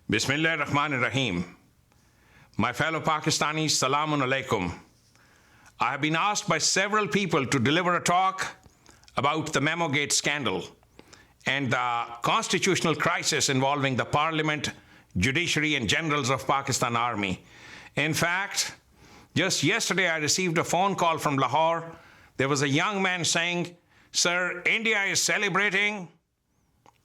Bismillah ar-Rahman ar-Rahim. My fellow Pakistanis, Salamun Alaikum. I have been asked by several people to deliver a talk about the Memogate scandal and the constitutional crisis involving the parliament, judiciary, and generals of Pakistan Army. In fact, just yesterday I received a phone call from Lahore. There was a young man saying, "Sir, India is celebrating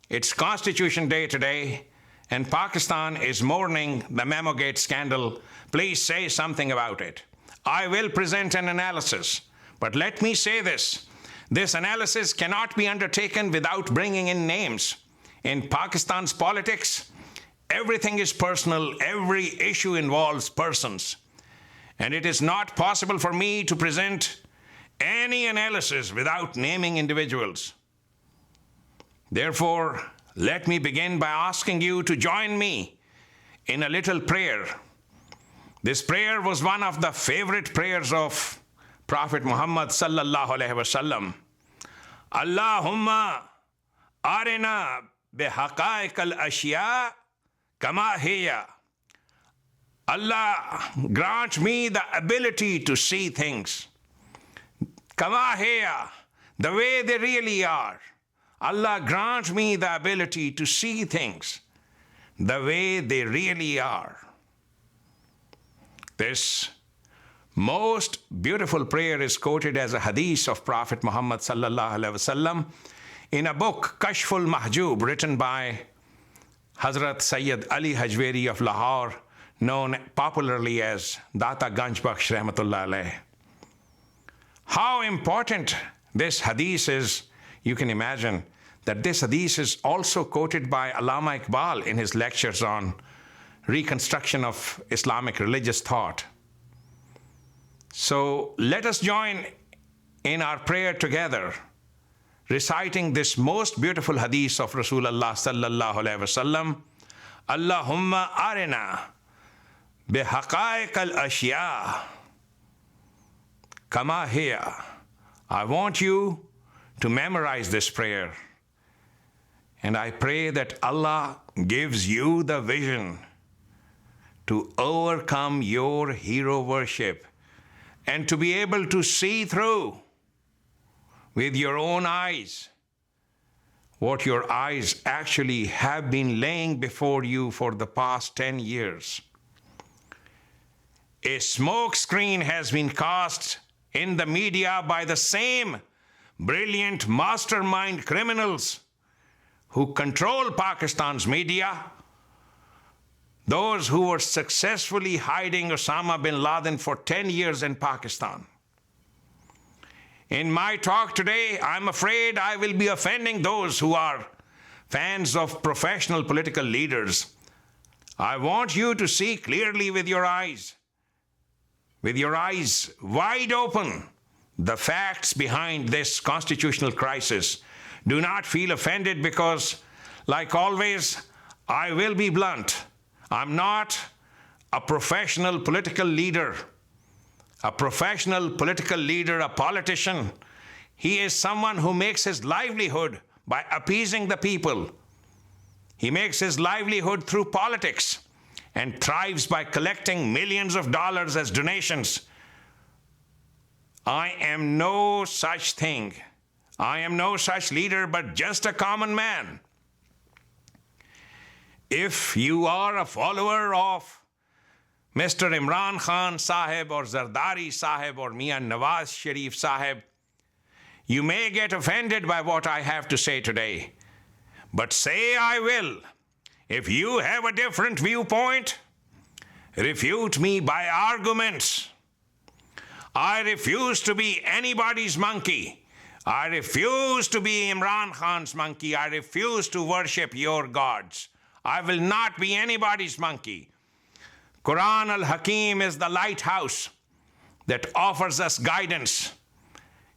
its Constitution Day today, and Pakistan is mourning the Memogate scandal. Please say something about it." I will present an analysis, but let me say this. This analysis cannot be undertaken without bringing in names. In Pakistan's politics, everything is personal. Every issue involves persons. And it is not possible for me to present any analysis without naming individuals. Therefore, let me begin by asking you to join me in a little prayer. This prayer was one of the favorite prayers of Prophet Muhammad sallallahu alaihi wasallam. Allahumma arina bihaqaiq al-ashya kama hiya. Allah, grant me the ability to see things kama hiya, the way they really are. Allah, grant me the ability to see things the way they really are. This most beautiful prayer is quoted as a hadith of Prophet Muhammad sallallahu alaihi wasallam in a book, Kashful Mahjoob, written by Hazrat Syed Ali Hajweri of Lahore, known popularly as Data Ganj Bakhsh Rahmatullah alayh. How important this hadith is, you can imagine that this hadith is also quoted by Allama Iqbal in his lectures on reconstruction of Islamic religious thought. So let us join in our prayer together, reciting this most beautiful hadith of Rasulullah sallallahu alaihi wasallam. Allahumma arina bihaqaiq al-ashya kama hiya. I want you to memorize this prayer, and I pray that Allah gives you the vision to overcome your hero worship and to be able to see through with your own eyes what your eyes actually have been laying before you for the past 10 years. A smoke screen has been cast in the media by the same brilliant mastermind criminals who control Pakistan's media, those who were successfully hiding Osama bin Laden for 10 years in Pakistan. In my talk today, I'm afraid I will be offending those who are fans of professional political leaders. I want you to see clearly with your eyes wide open, the facts behind this constitutional crisis. Do not feel offended because, like always, I will be blunt. I'm not a professional political leader. A professional political leader, a politician, he is someone who makes his livelihood by appeasing the people. He makes his livelihood through politics and thrives by collecting millions of dollars as donations. I am no such thing. I am no such leader, but just a common man. If you are a follower of Mr. Imran Khan Sahib or Zardari Sahib or Mian Nawaz Sharif Sahib, you may get offended by what I have to say today. But say I will. If you have a different viewpoint, refute me by arguments. I refuse to be anybody's monkey. I refuse to be Imran Khan's monkey. I refuse to worship your gods. I will not be anybody's monkey. Quran al-Hakim is the lighthouse that offers us guidance.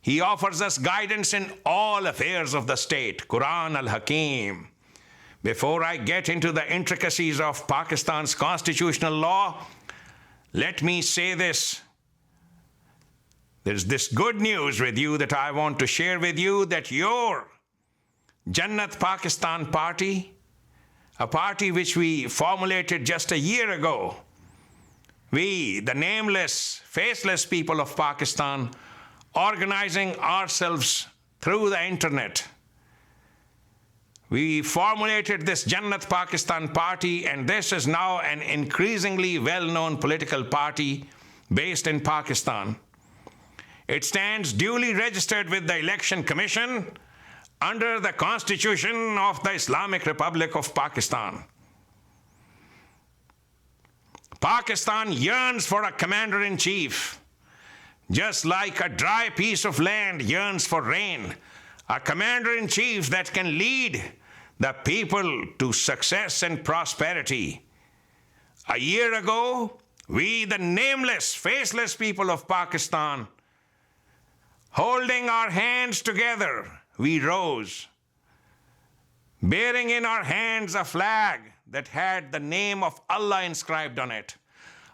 He offers us guidance in all affairs of the state. Quran al-Hakim. Before I get into the intricacies of Pakistan's constitutional law, let me say this. There's this good news with you that I want to share with you, that your Jannat Pakistan party, a party which we formulated just a year ago. We, the nameless, faceless people of Pakistan, organizing ourselves through the internet. We formulated this Jannat Pakistan party, and this is now an increasingly well-known political party based in Pakistan. It stands duly registered with the Election Commission under the Constitution of the Islamic Republic of Pakistan. Pakistan yearns for a commander-in-chief, just like a dry piece of land yearns for rain, a commander-in-chief that can lead the people to success and prosperity. A year ago, we, the nameless, faceless people of Pakistan, holding our hands together, we rose, bearing in our hands a flag that had the name of Allah inscribed on it.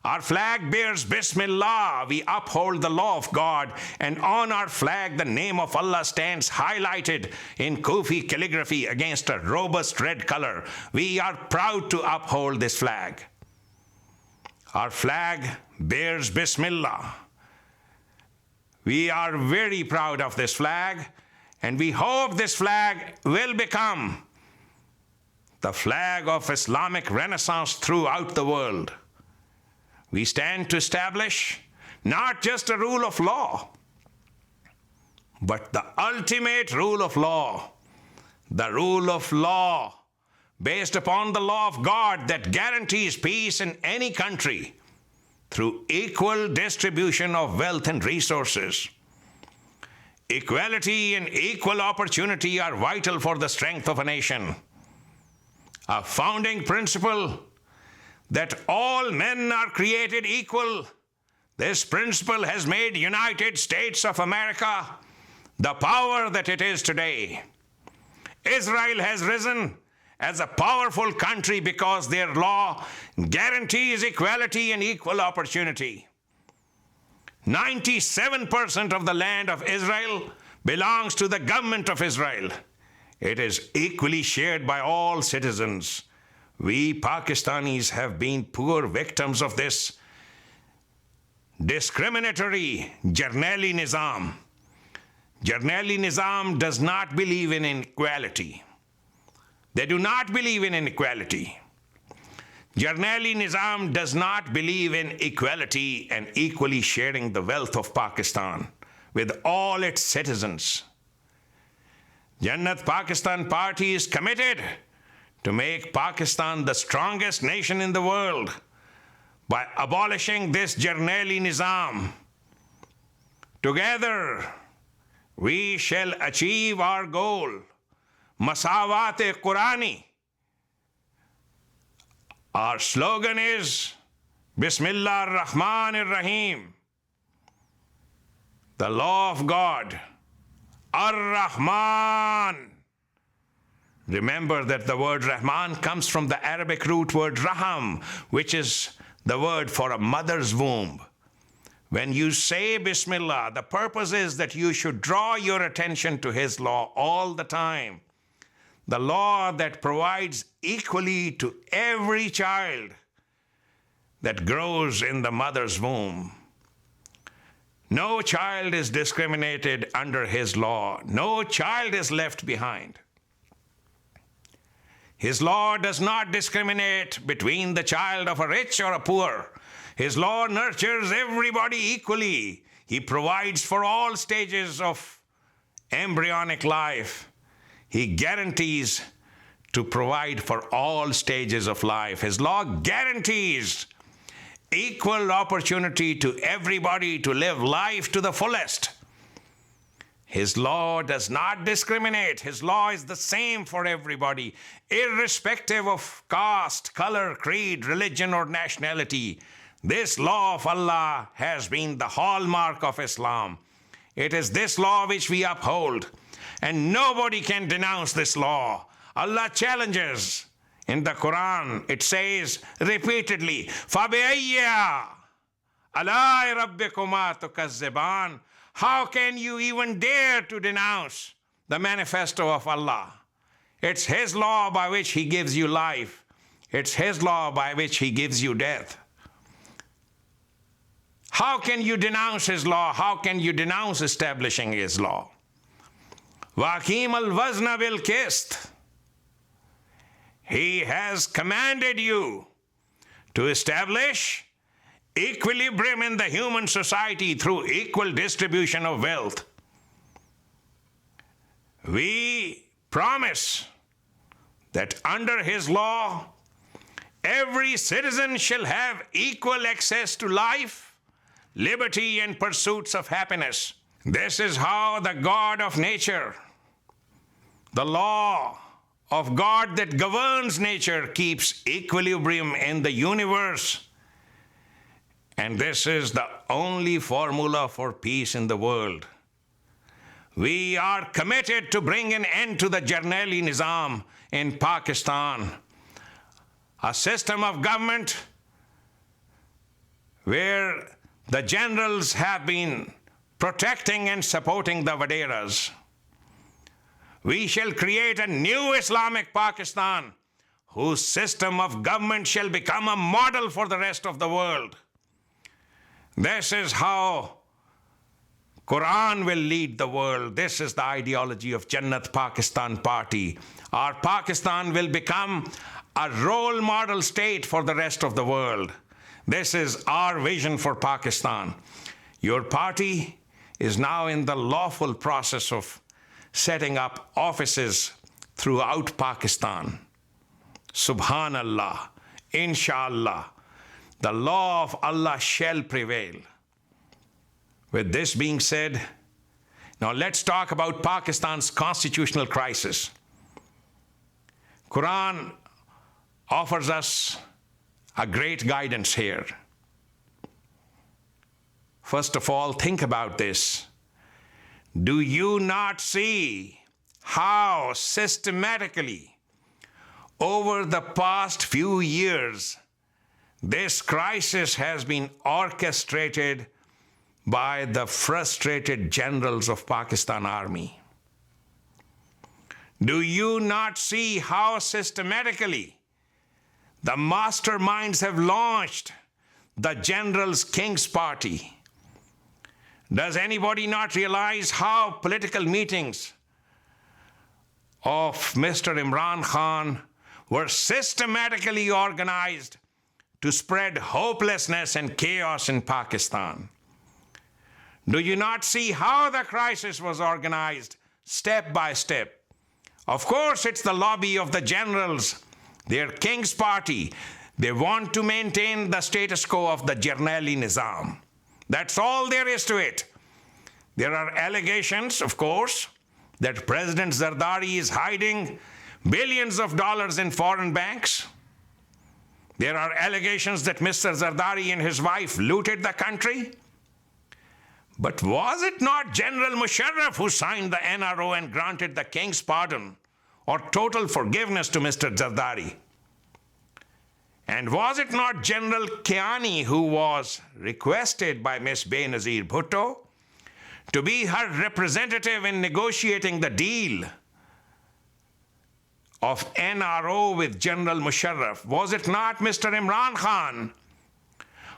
Our flag bears Bismillah, we uphold the law of God, and on our flag the name of Allah stands highlighted in Kufi calligraphy against a robust red color. We are proud to uphold this flag. Our flag bears Bismillah. We are very proud of this flag, and we hope this flag will become the flag of Islamic Renaissance throughout the world. We stand to establish not just a rule of law, but the ultimate rule of law, the rule of law based upon the law of God that guarantees peace in any country through equal distribution of wealth and resources. Equality and equal opportunity are vital for the strength of a nation. A founding principle that all men are created equal. This principle has made United States of America the power that it is today. Israel has risen as a powerful country because their law guarantees equality and equal opportunity. 97% of the land of Israel belongs to the government of Israel. It is equally shared by all citizens. We Pakistanis have been poor victims of this discriminatory Jarnali Nizam. Jarnali Nizam does not believe in inequality. They do not believe in inequality. Jarnali Nizam does not believe in equality and equally sharing the wealth of Pakistan with all its citizens. Jannat Pakistan Party is committed to make Pakistan the strongest nation in the world by abolishing this Jarnali Nizam. Together, we shall achieve our goal, Masawat-e Qurani. Our slogan is Bismillah ar-Rahman ar-Rahim. The law of God, Ar-Rahman. Remember that the word Rahman comes from the Arabic root word Raham, which is the word for a mother's womb. When you say Bismillah, the purpose is that you should draw your attention to His law all the time. The law that provides equally to every child that grows in the mother's womb. No child is discriminated under His law. No child is left behind. His law does not discriminate between the child of a rich or a poor. His law nurtures everybody equally. He provides for all stages of embryonic life. He guarantees to provide for all stages of life. His law guarantees equal opportunity to everybody to live life to the fullest. His law does not discriminate. His law is the same for everybody, irrespective of caste, color, creed, religion, or nationality. This law of Allah has been the hallmark of Islam. It is this law which we uphold, and nobody can denounce this law. Allah challenges. In the Quran, it says repeatedly, فَبِأَيِّ آلَاءِ رَبِّكُمَا تُكَذِّبَانِ. How can you even dare to denounce the manifesto of Allah? It's His law by which He gives you life. It's His law by which He gives you death. How can you denounce His law? How can you denounce establishing His law? Waqim al-wazna bil-qist. He has commanded you to establish equilibrium in the human society through equal distribution of wealth. We promise that under His law, every citizen shall have equal access to life, liberty, and pursuits of happiness. This is how the God of nature, the law of God that governs nature, keeps equilibrium in the universe. And this is the only formula for peace in the world. We are committed to bring an end to the Jarnali Nizam in Pakistan, a system of government where the generals have been protecting and supporting the Vaderas. We shall create a new Islamic Pakistan whose system of government shall become a model for the rest of the world. This is how Quran will lead the world. This is the ideology of Jannat Pakistan Party. Our Pakistan will become a role model state for the rest of the world. This is our vision for Pakistan. Your party is now in the lawful process of setting up offices throughout Pakistan. Subhanallah, inshallah, the law of Allah shall prevail. With this being said, now let's talk about Pakistan's constitutional crisis. Quran offers us a great guidance here. First of all, think about this. Do you not see how systematically over the past few years this crisis has been orchestrated by the frustrated generals of Pakistan Army? Do you not see how systematically the masterminds have launched the Generals' King's Party? Does anybody not realize how political meetings of Mr. Imran Khan were systematically organized to spread hopelessness and chaos in Pakistan? Do you not see how the crisis was organized step by step? Of course, it's the lobby of the generals, their King's Party. They want to maintain the status quo of the Jarnali Nizam. That's all there is to it. There are allegations, of course, that President Zardari is hiding billions of dollars in foreign banks. There are allegations that Mr. Zardari and his wife looted the country. But was it not General Musharraf who signed the NRO and granted the King's pardon or total forgiveness to Mr. Zardari? And was it not General Kiani who was requested by Ms. Benazir Bhutto to be her representative in negotiating the deal of NRO with General Musharraf? Was it not Mr. Imran Khan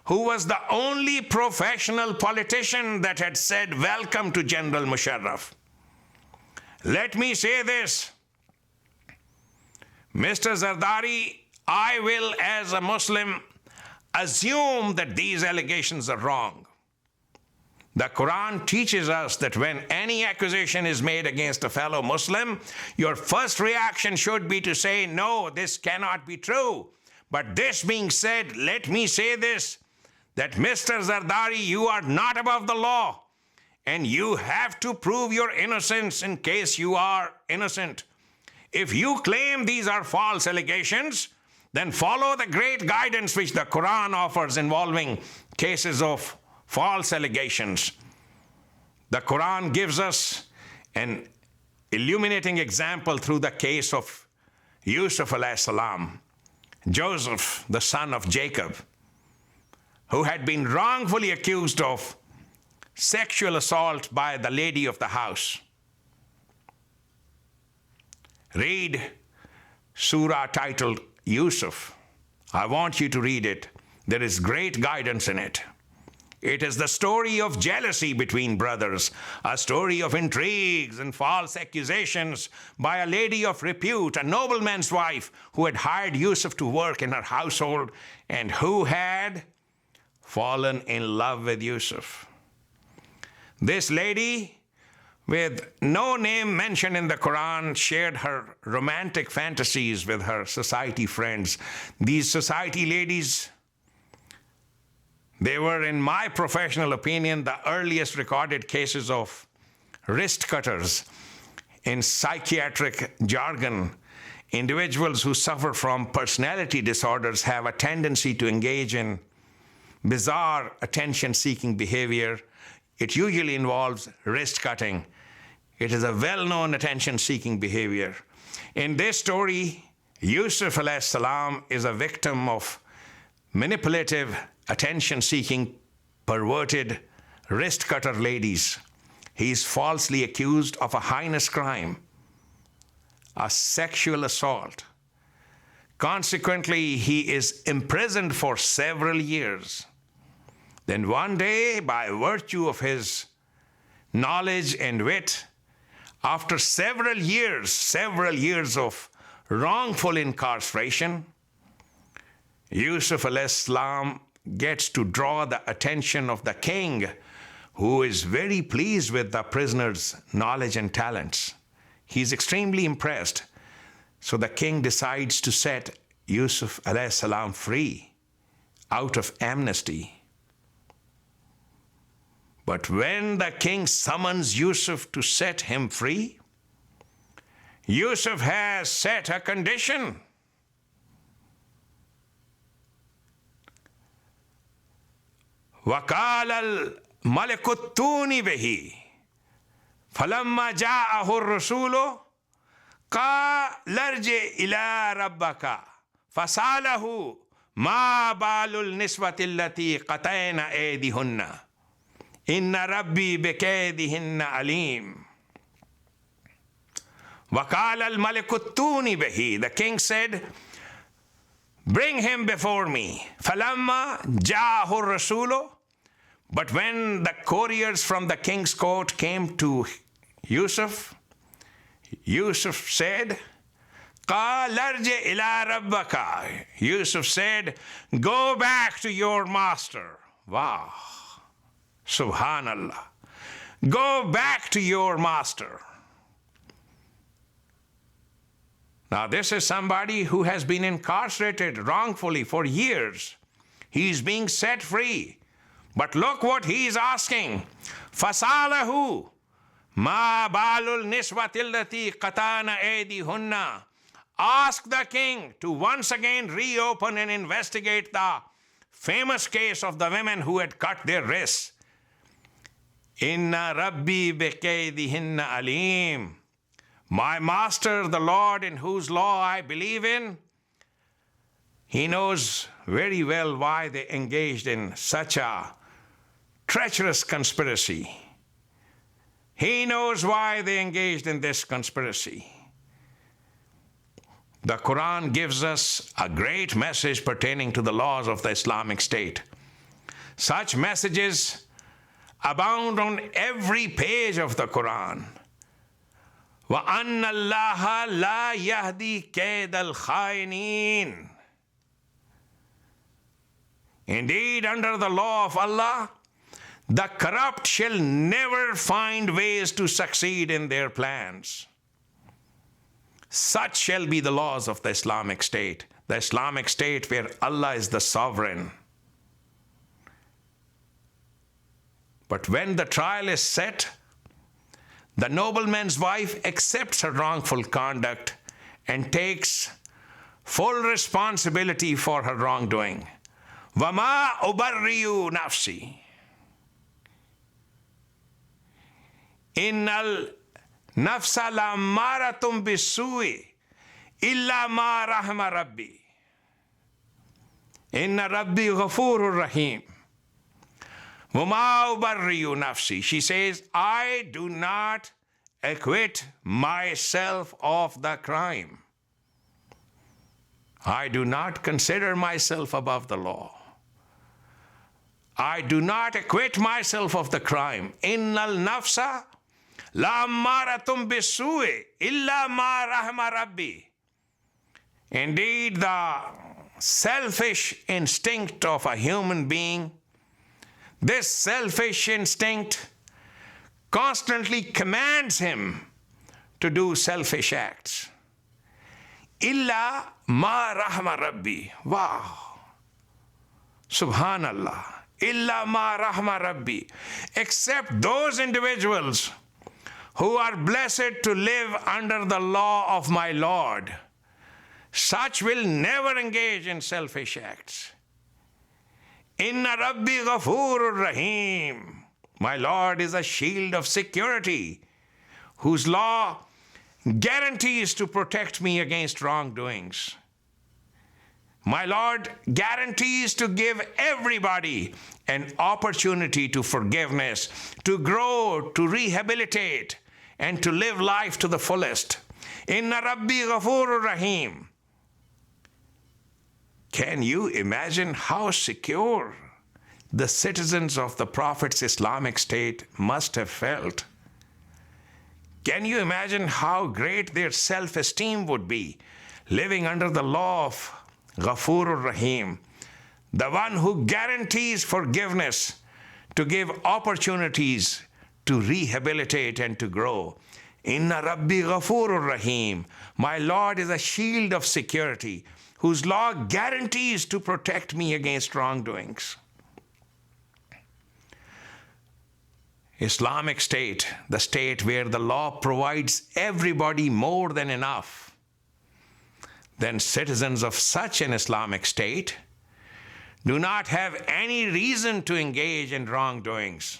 who was the only professional politician that had said welcome to General Musharraf? Let me say this. Mr. Zardari, I will, as a Muslim, assume that these allegations are wrong. The Quran teaches us that when any accusation is made against a fellow Muslim, your first reaction should be to say, no, this cannot be true. But this being said, let me say this, that Mr. Zardari, you are not above the law, and you have to prove your innocence in case you are innocent. If you claim these are false allegations, then follow the great guidance which the Quran offers involving cases of false allegations. The Quran gives us an illuminating example through the case of Yusuf alayhi salam, Joseph, the son of Jacob, who had been wrongfully accused of sexual assault by the lady of the house. Read surah titled Yusuf. I want you to read it. There is great guidance in it. It is the story of jealousy between brothers, a story of intrigues and false accusations by a lady of repute, a nobleman's wife who had hired Yusuf to work in her household and who had fallen in love with Yusuf. This lady, with no name mentioned in the Quran, shared her romantic fantasies with her society friends. These society ladies, they were, in my professional opinion, the earliest recorded cases of wrist cutters. In psychiatric jargon, individuals who suffer from personality disorders have a tendency to engage in bizarre attention-seeking behavior. It usually involves wrist cutting. It is a well-known attention-seeking behavior. In this story, Yusuf alayhi salam is a victim of manipulative, attention-seeking, perverted wrist cutter ladies. He is falsely accused of a heinous crime, a sexual assault. Consequently, he is imprisoned for several years. Then one day, by virtue of his knowledge and wit, after several years of wrongful incarceration, Yusuf alayhi salam gets to draw the attention of the king, who is very pleased with the prisoner's knowledge and talents. He's extremely impressed. So the king decides to set Yusuf alayhi salam free out of amnesty. But when the king summons Yusuf to set him free, Yusuf has set a condition. وَقَالَ الْمَلِكُ ائْتُونِي بِهِ فَلَمَّا جَاءَهُ الرَّسُولُ قَالَ ارْجِعْ إِلَىٰ رَبَّكَ فَسَأَلَهُ مَا بَالُ النِّسْوَةِ الَّتِي قَطَعْنَ أَيْدِيهُنَّ إِنَّ رَبِّي بِكَيْدِهِنَّ عَلِيمٌ. وَقَالَ الْمَلِكُ ائْتُونِي بِهِ. The king said, bring him before me. فَلَمَّا جَاءَهُ الرَّسُولُ. But when the couriers from the king's court came to Yusuf, Yusuf said, قَالَ ارْجِعْ إِلَىٰ رَبَّكَ. Yusuf said, go back to your master. Wow. Subhanallah. Go back to your master. Now, this is somebody who has been incarcerated wrongfully for years. He's being set free. But look what he's asking. فَسَأَلَهُ مَا بَالُ النِّسْوَةِ الَّتِي قَطَعْنَ أَيْدِيهُنَّ. Ask the king to once again reopen and investigate the famous case of the women who had cut their wrists. Inna Rabbi bikaydihinna alim. My master, the Lord in whose law I believe in, he knows very well why they engaged in such a treacherous conspiracy. He knows why they engaged in this conspiracy. The Quran gives us a great message pertaining to the laws of the Islamic State. Such messages abound on every page of the Quran. وَأَنَّ اللَّهَ لَا يَهْدِي كَيْدَ الْخَائِنِينَ. Indeed, under the law of Allah, the corrupt shall never find ways to succeed in their plans. Such shall be the laws of the Islamic State where Allah is the sovereign. But when the trial is set, the nobleman's wife accepts her wrongful conduct and takes full responsibility for her wrongdoing. وَمَا أُبَرِّئُ نَفْسِي إِنَّ النَّفْسَ لَأَمَّارَةٌ بِالسُّوءِ إِلَّا مَا رَحِمَ رَبِّي إِنَّ رَبِّي غَفُورٌ رَحِيمٌ. وَمَا أُبَرِّئُ نَفْسِي. She says, I do not acquit myself of the crime. I do not consider myself above the law. I do not acquit myself of the crime. Innal nafsa la ammaratum bisu'i illa ma rahma rabbi. Indeed, the selfish instinct of a human being, this selfish instinct constantly commands him to do selfish acts. Illa ma rahma rabbi. Wow. Subhanallah. Illa ma rahma rabbi. Except those individuals who are blessed to live under the law of my Lord. Such will never engage in selfish acts. Inna Rabbi Ghafurur Rahim. My Lord is a shield of security, whose law guarantees to protect me against wrongdoings. My Lord guarantees to give everybody an opportunity to forgiveness, to grow, to rehabilitate, and to live life to the fullest. Inna Rabbi Ghafurur Rahim. Can you imagine how secure the citizens of the Prophet's Islamic State must have felt? Can you imagine how great their self-esteem would be living under the law of Ghafurur Rahim, the one who guarantees forgiveness, to give opportunities to rehabilitate and to grow. Inna Rabbi Ghafurur Rahim. My Lord is a shield of security, whose law guarantees to protect me against wrongdoings. Islamic State, the state where the law provides everybody more than enough, then citizens of such an Islamic state do not have any reason to engage in wrongdoings.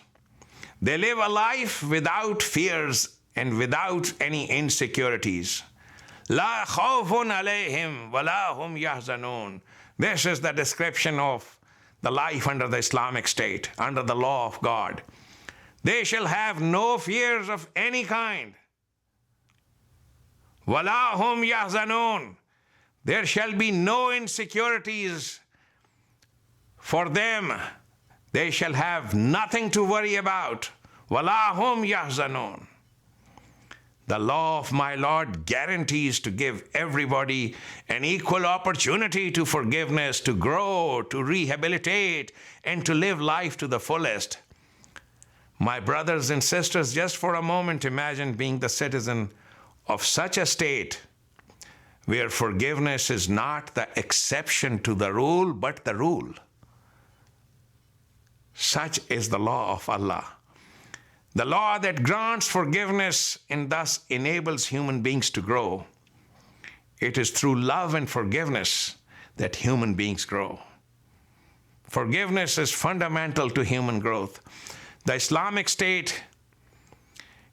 They live a life without fears and without any insecurities. La khawfun alayhim wa la hum yahzanun. This is the description of the life under the Islamic State, under the law of God. They shall have no fears of any kind. Wa la hum yahzanun. There shall be no insecurities for them. They shall have nothing to worry about. Wa la hum yahzanun. The law of my Lord guarantees to give everybody an equal opportunity to forgiveness, to grow, to rehabilitate, and to live life to the fullest. My brothers and sisters, just for a moment imagine being the citizen of such a state where forgiveness is not the exception to the rule, but the rule. Such is the law of Allah. The law that grants forgiveness and thus enables human beings to grow. It is through love and forgiveness that human beings grow. Forgiveness is fundamental to human growth. The Islamic State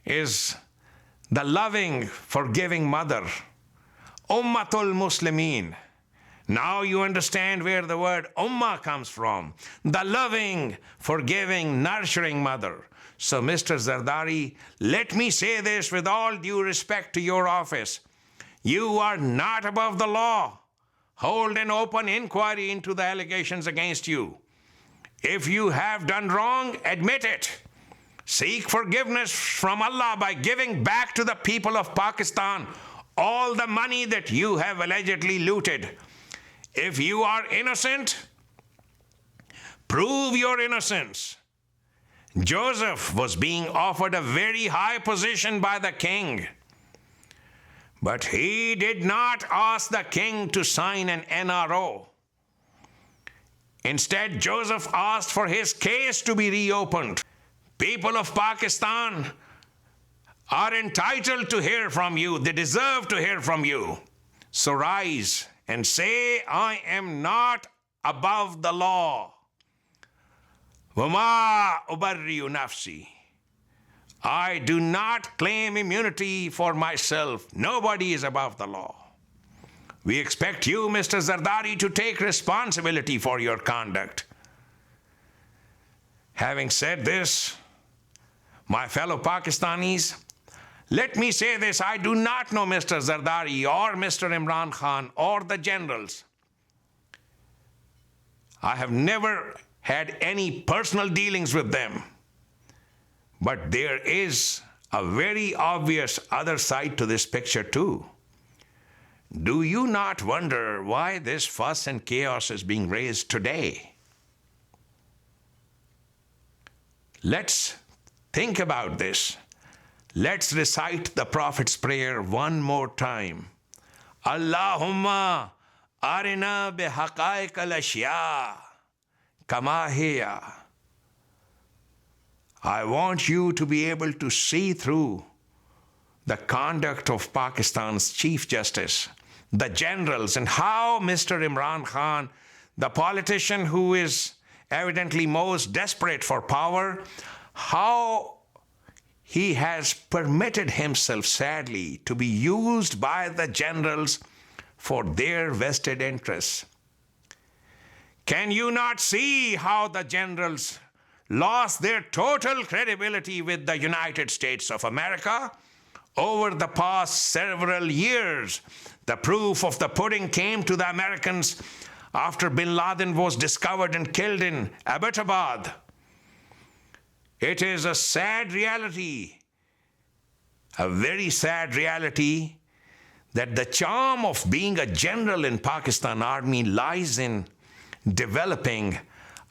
is the loving, forgiving mother, Ummatul Muslimin. Now you understand where the word Ummah comes from. The loving, forgiving, nurturing mother. So, Mr. Zardari, let me say this with all due respect to your office. You are not above the law. Hold an open inquiry into the allegations against you. If you have done wrong, admit it. Seek forgiveness from Allah by giving back to the people of Pakistan all the money that you have allegedly looted. If you are innocent, prove your innocence. Joseph was being offered a very high position by the king, but he did not ask the king to sign an NRO. Instead, Joseph asked for his case to be reopened. People of Pakistan are entitled to hear from you. They deserve to hear from you. So rise and say, I am not above the law. وَمَا أُبَرِّئُ نَفْسِي. I do not claim immunity for myself. Nobody is above the law. We expect you, Mr. Zardari, to take responsibility for your conduct. Having said this, my fellow Pakistanis, Let me say this, I do not know Mr. Zardari or Mr. Imran Khan or the generals. I have never had any personal dealings with them. But there is a very obvious other side to this picture too. Do you not wonder why this fuss and chaos is being raised today? Let's think about this. Let's recite the Prophet's prayer one more time. Allahumma arina bihaqaiq al-ashya kama hiya. I want you to be able to see through the conduct of Pakistan's Chief Justice, the generals, and how Mr. Imran Khan, the politician who is evidently most desperate for power, how he has permitted himself, sadly, to be used by the generals for their vested interests. Can you not see how the generals lost their total credibility with the United States of America over the past several years? The proof of the pudding came to the Americans after bin Laden was discovered and killed in Abbottabad. It is a sad reality, a very sad reality, that the charm of being a general in Pakistan Army lies in developing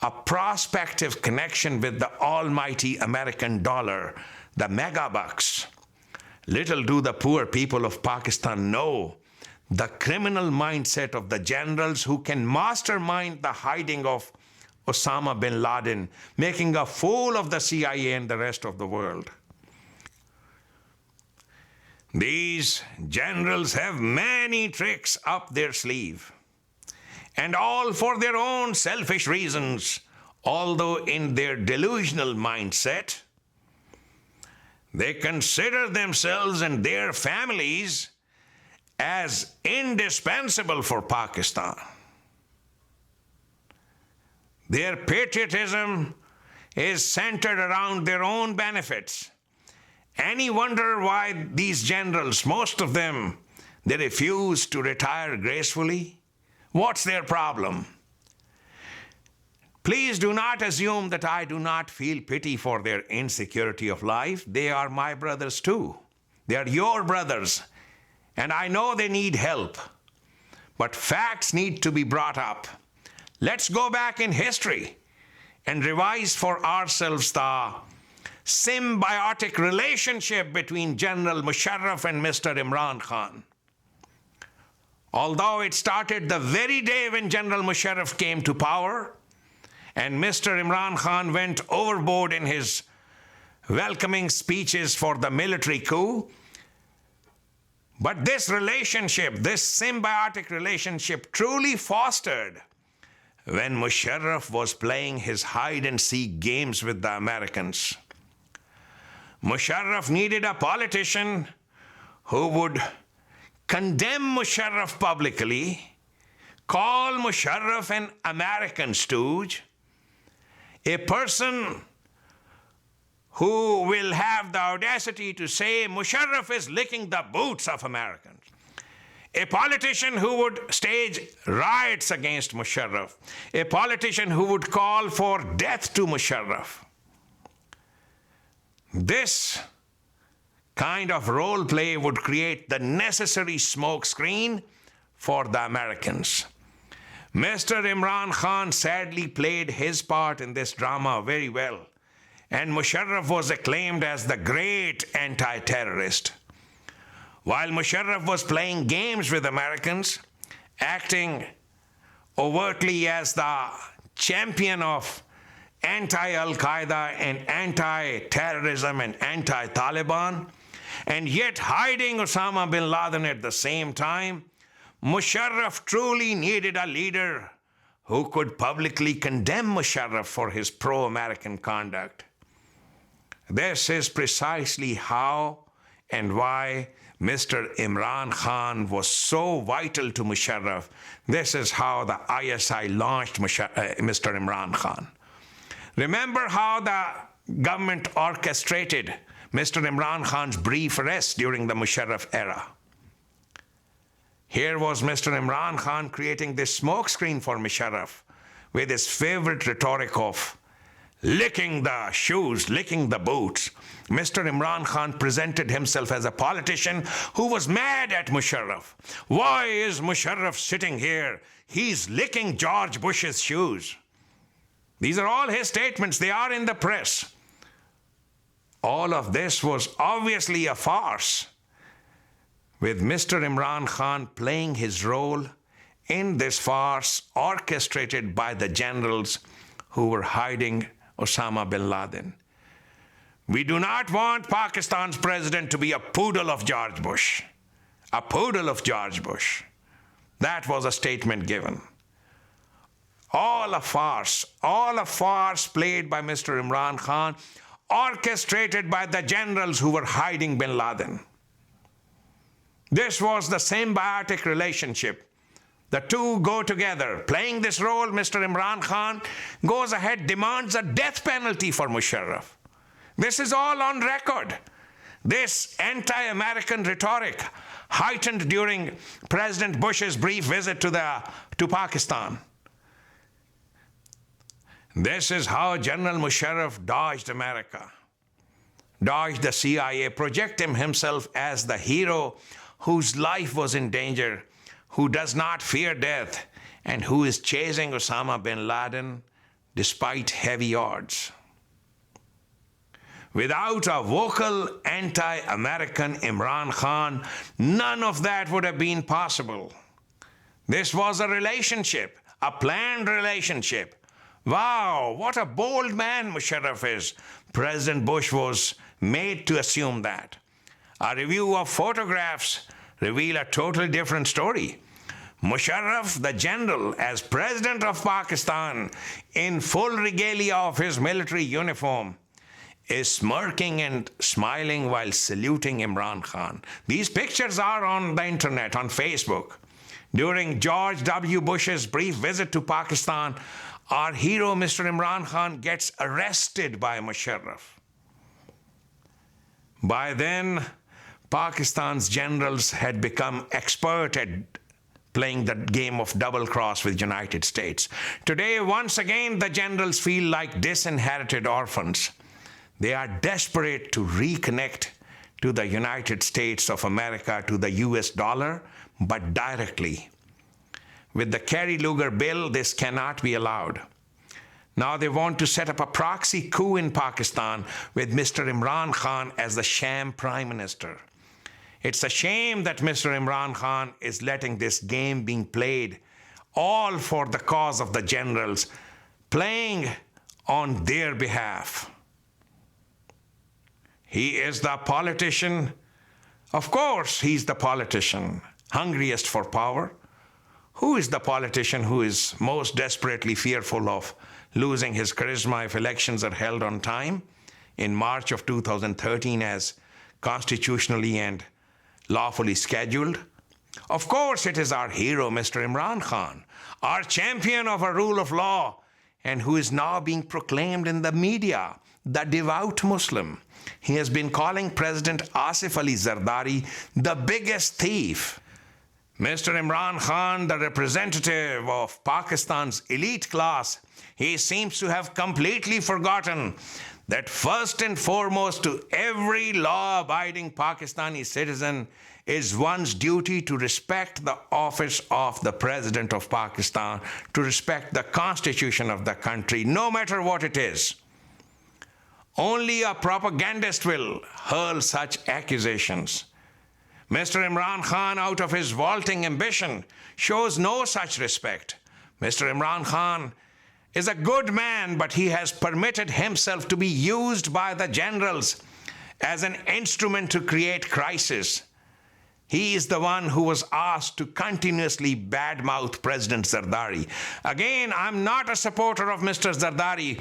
a prospective connection with the almighty American dollar, the megabucks. Little do the poor people of Pakistan know the criminal mindset of the generals who can mastermind the hiding of Osama bin Laden, making a fool of the CIA and the rest of the world. These generals have many tricks up their sleeve, and all for their own selfish reasons, although in their delusional mindset, they consider themselves and their families as indispensable for Pakistan. Their patriotism is centered around their own benefits. Any wonder why these generals, most of them, they refuse to retire gracefully? What's their problem? Please do not assume that I do not feel pity for their insecurity of life. They are my brothers too. They are your brothers, and I know they need help. But facts need to be brought up. Let's go back in history and revise for ourselves the symbiotic relationship between General Musharraf and Mr. Imran Khan. Although it started the very day when General Musharraf came to power and Mr. Imran Khan went overboard in his welcoming speeches for the military coup, but this relationship, this symbiotic relationship, truly fostered when Musharraf was playing his hide-and-seek games with the Americans. Musharraf needed a politician who would condemn Musharraf publicly, call Musharraf an American stooge, a person who will have the audacity to say Musharraf is licking the boots of Americans, a politician who would stage riots against Musharraf, a politician who would call for death to Musharraf. This kind of role play would create the necessary smoke screen for the Americans. Mr. Imran Khan sadly played his part in this drama very well, and Musharraf was acclaimed as the great anti-terrorist. While Musharraf was playing games with Americans, acting overtly as the champion of anti-Al-Qaeda and anti-terrorism and anti-Taliban, and yet hiding Osama bin Laden at the same time, Musharraf truly needed a leader who could publicly condemn Musharraf for his pro-American conduct. This is precisely how and why Mr. Imran Khan was so vital to Musharraf. This is how the ISI launched Mr. Imran Khan. Remember how the government orchestrated Mr. Imran Khan's brief arrest during the Musharraf era. Here was Mr. Imran Khan creating this smokescreen for Musharraf with his favorite rhetoric of licking the shoes, licking the boots. Mr. Imran Khan presented himself as a politician who was mad at Musharraf. Why is Musharraf sitting here? He's licking George Bush's shoes. These are all his statements. They are in the press. All of this was obviously a farce, with Mr. Imran Khan playing his role in this farce orchestrated by the generals who were hiding Osama bin Laden. We do not want Pakistan's president to be a poodle of George Bush. A poodle of George Bush. That was a statement given. All a farce played by Mr. Imran Khan, orchestrated by the generals who were hiding bin Laden. This was the symbiotic relationship. The two go together. Playing this role, Mr. Imran Khan goes ahead, demands a death penalty for Musharraf. This is all on record. This anti-American rhetoric heightened during President Bush's brief visit to Pakistan. This is how General Musharraf dodged America, dodged the CIA, projecting himself as the hero whose life was in danger, who does not fear death, and who is chasing Osama bin Laden despite heavy odds. Without a vocal anti-American Imran Khan, none of that would have been possible. This was a relationship, a planned relationship. Wow, what a bold man Musharraf is. President Bush was made to assume that. A review of photographs reveal a totally different story. Musharraf, the general, as president of Pakistan, in full regalia of his military uniform, is smirking and smiling while saluting Imran Khan. These pictures are on the internet, on Facebook. During George W. Bush's brief visit to Pakistan, our hero, Mr. Imran Khan, gets arrested by Musharraf. By then, Pakistan's generals had become expert at playing the game of double cross with United States. Today, once again, the generals feel like disinherited orphans. They are desperate to reconnect to the United States of America, to the US dollar, but directly. With the Kerry-Lugar bill, this cannot be allowed. Now they want to set up a proxy coup in Pakistan with Mr. Imran Khan as the sham prime minister. It's a shame that Mr. Imran Khan is letting this game being played, all for the cause of the generals, playing on their behalf. He is the politician. Of course, he's the politician, hungriest for power. Who is the politician who is most desperately fearful of losing his charisma if elections are held on time in March of 2013 as constitutionally and lawfully scheduled? Of course, it is our hero, Mr. Imran Khan, our champion of a rule of law, and who is now being proclaimed in the media, the devout Muslim. He has been calling President Asif Ali Zardari the biggest thief. Mr. Imran Khan, the representative of Pakistan's elite class, he seems to have completely forgotten that first and foremost to every law-abiding Pakistani citizen is one's duty to respect the office of the President of Pakistan, to respect the Constitution of the country, no matter what it is. Only a propagandist will hurl such accusations. Mr. Imran Khan, out of his vaulting ambition, shows no such respect. Mr. Imran Khan is a good man, but he has permitted himself to be used by the generals as an instrument to create crisis. He is the one who was asked to continuously badmouth President Zardari. Again, I'm not a supporter of Mr. Zardari,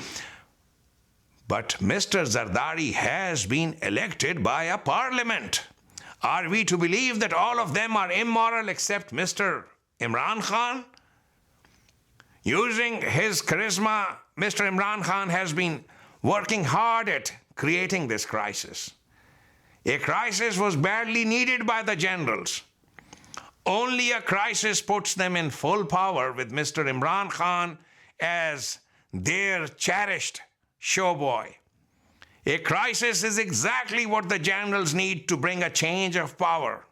but Mr. Zardari has been elected by a parliament. Are we to believe that all of them are immoral except Mr. Imran Khan? Using his charisma, Mr. Imran Khan has been working hard at creating this crisis. A crisis was badly needed by the generals. Only a crisis puts them in full power with Mr. Imran Khan as their cherished showboy. A crisis is exactly what the generals need to bring a change of power.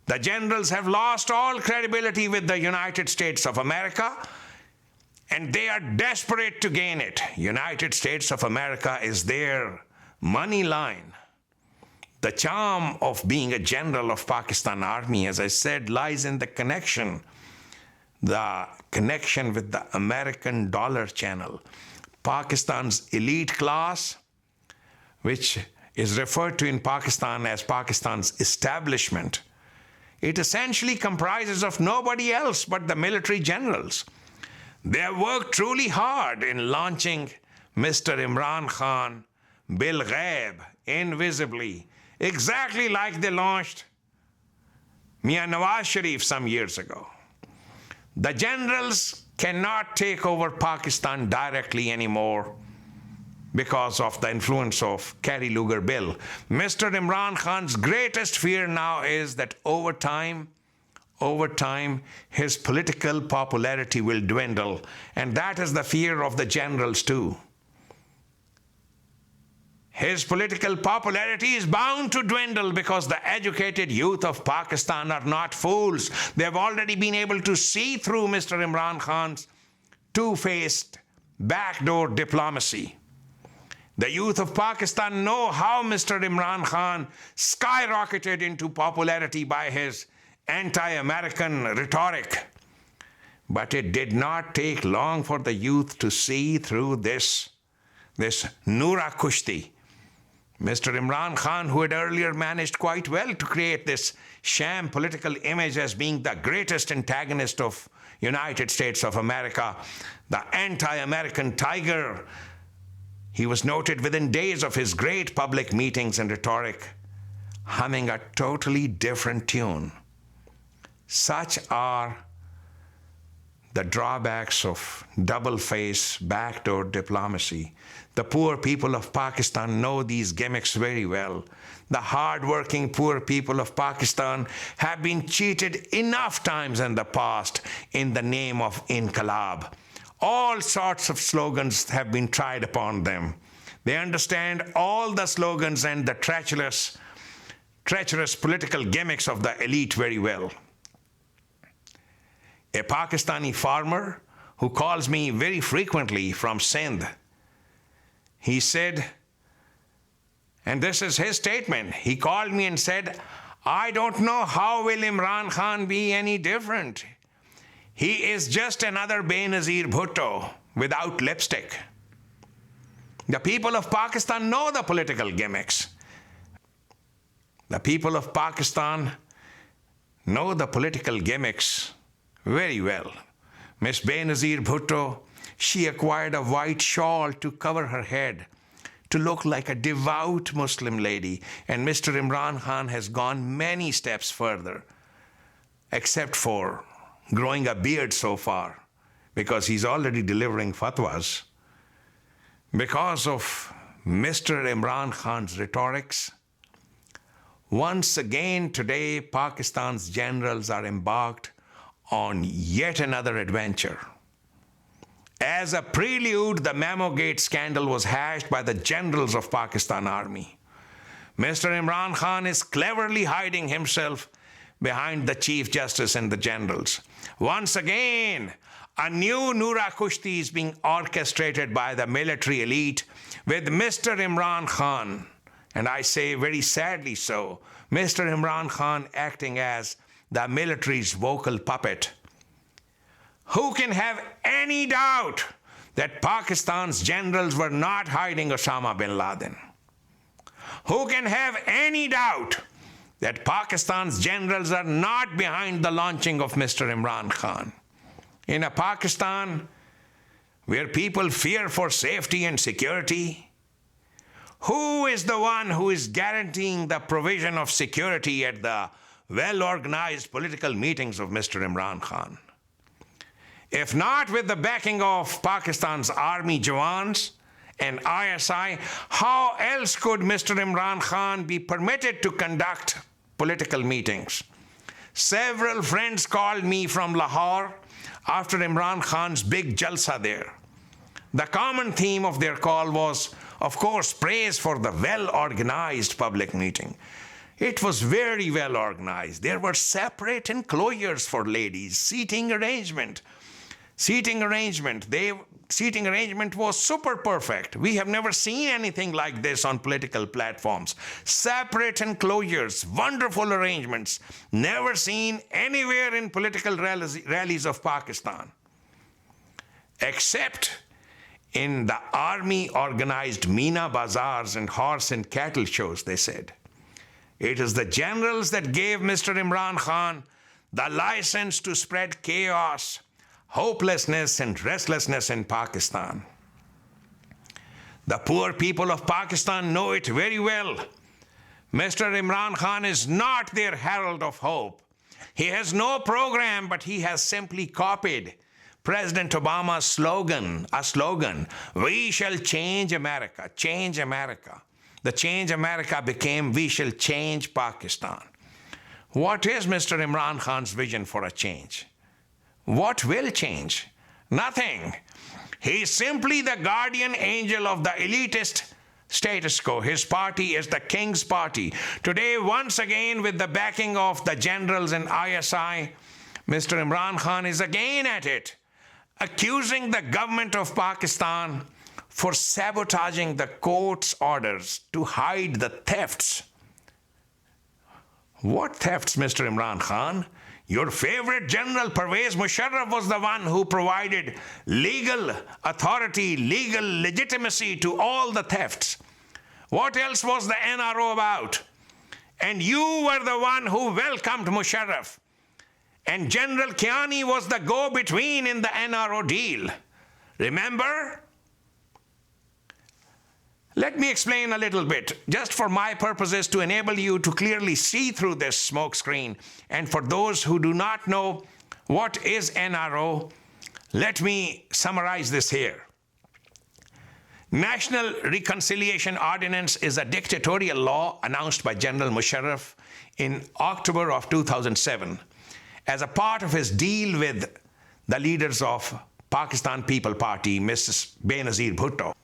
The generals have lost all credibility with the United States of America, and they are desperate to gain it. United States of America is their money line. The charm of being a general of Pakistan Army, as I said, lies in the connection with the American dollar channel. Pakistan's elite class, which is referred to in Pakistan as Pakistan's establishment, it essentially comprises of nobody else but the military generals. They have worked truly hard in launching Mr. Imran Khan bil ghaib, invisibly, exactly like they launched Mian Nawaz Sharif some years ago. The generals cannot take over Pakistan directly anymore because of the influence of Kerry Lugar Bill. Mr. Imran Khan's greatest fear now is that over time, his political popularity will dwindle, and that is the fear of the generals too. His political popularity is bound to dwindle because the educated youth of Pakistan are not fools. They have already been able to see through Mr. Imran Khan's two-faced backdoor diplomacy. The youth of Pakistan know how Mr. Imran Khan skyrocketed into popularity by his anti-American rhetoric. But it did not take long for the youth to see through this Noora Kushti. Mr. Imran Khan, who had earlier managed quite well to create this sham political image as being the greatest antagonist of United States of America, the anti-American tiger, he was noted within days of his great public meetings and rhetoric, humming a totally different tune. Such are the drawbacks of double-face, backdoor diplomacy. The poor people of Pakistan know these gimmicks very well. The hard-working poor people of Pakistan have been cheated enough times in the past in the name of Inqilab. All sorts of slogans have been tried upon them. They understand all the slogans and the treacherous political gimmicks of the elite very well. A Pakistani farmer who calls me very frequently from Sindh, he said, and this is his statement, he called me and said, I don't know how will Imran Khan be any different. He is just another Benazir Bhutto without lipstick. The people of Pakistan know the political gimmicks. The people of Pakistan know the political gimmicks very well. Miss Benazir Bhutto, she acquired a white shawl to cover her head, to look like a devout Muslim lady. And Mr. Imran Khan has gone many steps further, except for growing a beard so far, because he's already delivering fatwas. Because of Mr. Imran Khan's rhetorics, once again today Pakistan's generals are embarked on yet another adventure. As a prelude, the Memogate scandal was hashed by the generals of Pakistan Army. Mr. Imran Khan is cleverly hiding himself behind the Chief Justice and the generals. Once again, a new Noora Kushti is being orchestrated by the military elite with Mr. Imran Khan, and I say very sadly so, Mr. Imran Khan acting as the military's vocal puppet. Who can have any doubt that Pakistan's generals were not hiding Osama bin Laden? Who can have any doubt that Pakistan's generals are not behind the launching of Mr. Imran Khan? In a Pakistan where people fear for safety and security, who is the one who is guaranteeing the provision of security at the well-organized political meetings of Mr. Imran Khan? If not with the backing of Pakistan's army jawans and ISI, how else could Mr. Imran Khan be permitted to conduct political meetings? Several friends called me from Lahore after Imran Khan's big jalsa there. The common theme of their call was, of course, praise for the well-organized public meeting. It was very well organized. There were separate enclosures for ladies, seating arrangement. Seating arrangement was super perfect. We have never seen anything like this on political platforms. Separate enclosures, wonderful arrangements, never seen anywhere in political rallies of Pakistan, except in the army-organized Meena bazaars and horse and cattle shows, they said. It is the generals that gave Mr. Imran Khan the license to spread chaos, hopelessness, and restlessness in Pakistan. The poor people of Pakistan know it very well. Mr. Imran Khan is not their herald of hope. He has no program, but he has simply copied President Obama's slogan, "We shall change America, change America." The change America became, "We shall change Pakistan." What is Mr. Imran Khan's vision for a change? What will change? Nothing. He is simply the guardian angel of the elitist status quo. His party is the king's party. Today, once again, with the backing of the generals and ISI, Mr. Imran Khan is again at it, accusing the government of Pakistan for sabotaging the court's orders to hide the thefts. What thefts, Mr. Imran Khan? Your favorite general, Pervez Musharraf, was the one who provided legal authority, legal legitimacy to all the thefts. What else was the NRO about? And you were the one who welcomed Musharraf. And General Kiani was the go-between in the NRO deal. Remember? Let me explain a little bit, just for my purposes, to enable you to clearly see through this smokescreen. And for those who do not know what is NRO, let me summarize this here. National Reconciliation Ordinance is a dictatorial law announced by General Musharraf in October of 2007 as a part of his deal with the leaders of Pakistan People Party, Mrs. Benazir Bhutto.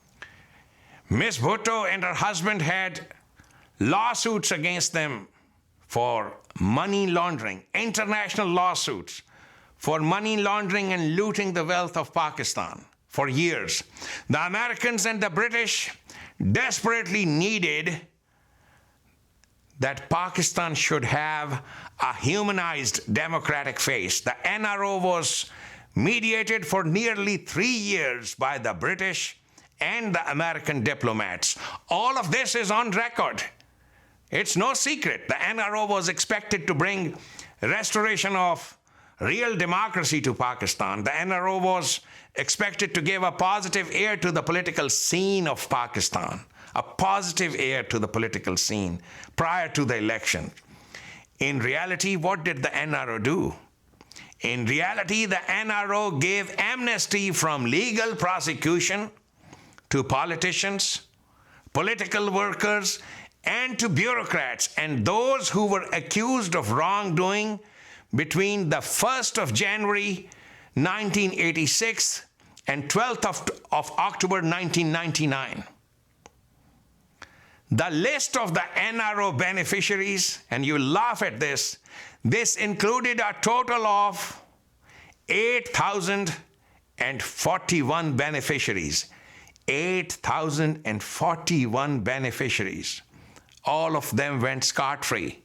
Ms. Bhutto and her husband had lawsuits against them for money laundering, international lawsuits for money laundering and looting the wealth of Pakistan for years. The Americans and the British desperately needed that Pakistan should have a humanized democratic face. The NRO was mediated for nearly 3 years by the British and the American diplomats. All of this is on record. It's no secret. The NRO was expected to bring restoration of real democracy to Pakistan. The NRO was expected to give a positive air to the political scene of Pakistan, a positive air to the political scene prior to the election. In reality, what did the NRO do? In reality, the NRO gave amnesty from legal prosecution to politicians, political workers, and to bureaucrats, and those who were accused of wrongdoing between the 1st of January 1986 and 12th of October 1999. The list of the NRO beneficiaries, and you laugh at this included a total of 8,041 beneficiaries. 8,041 beneficiaries. All of them went scot-free.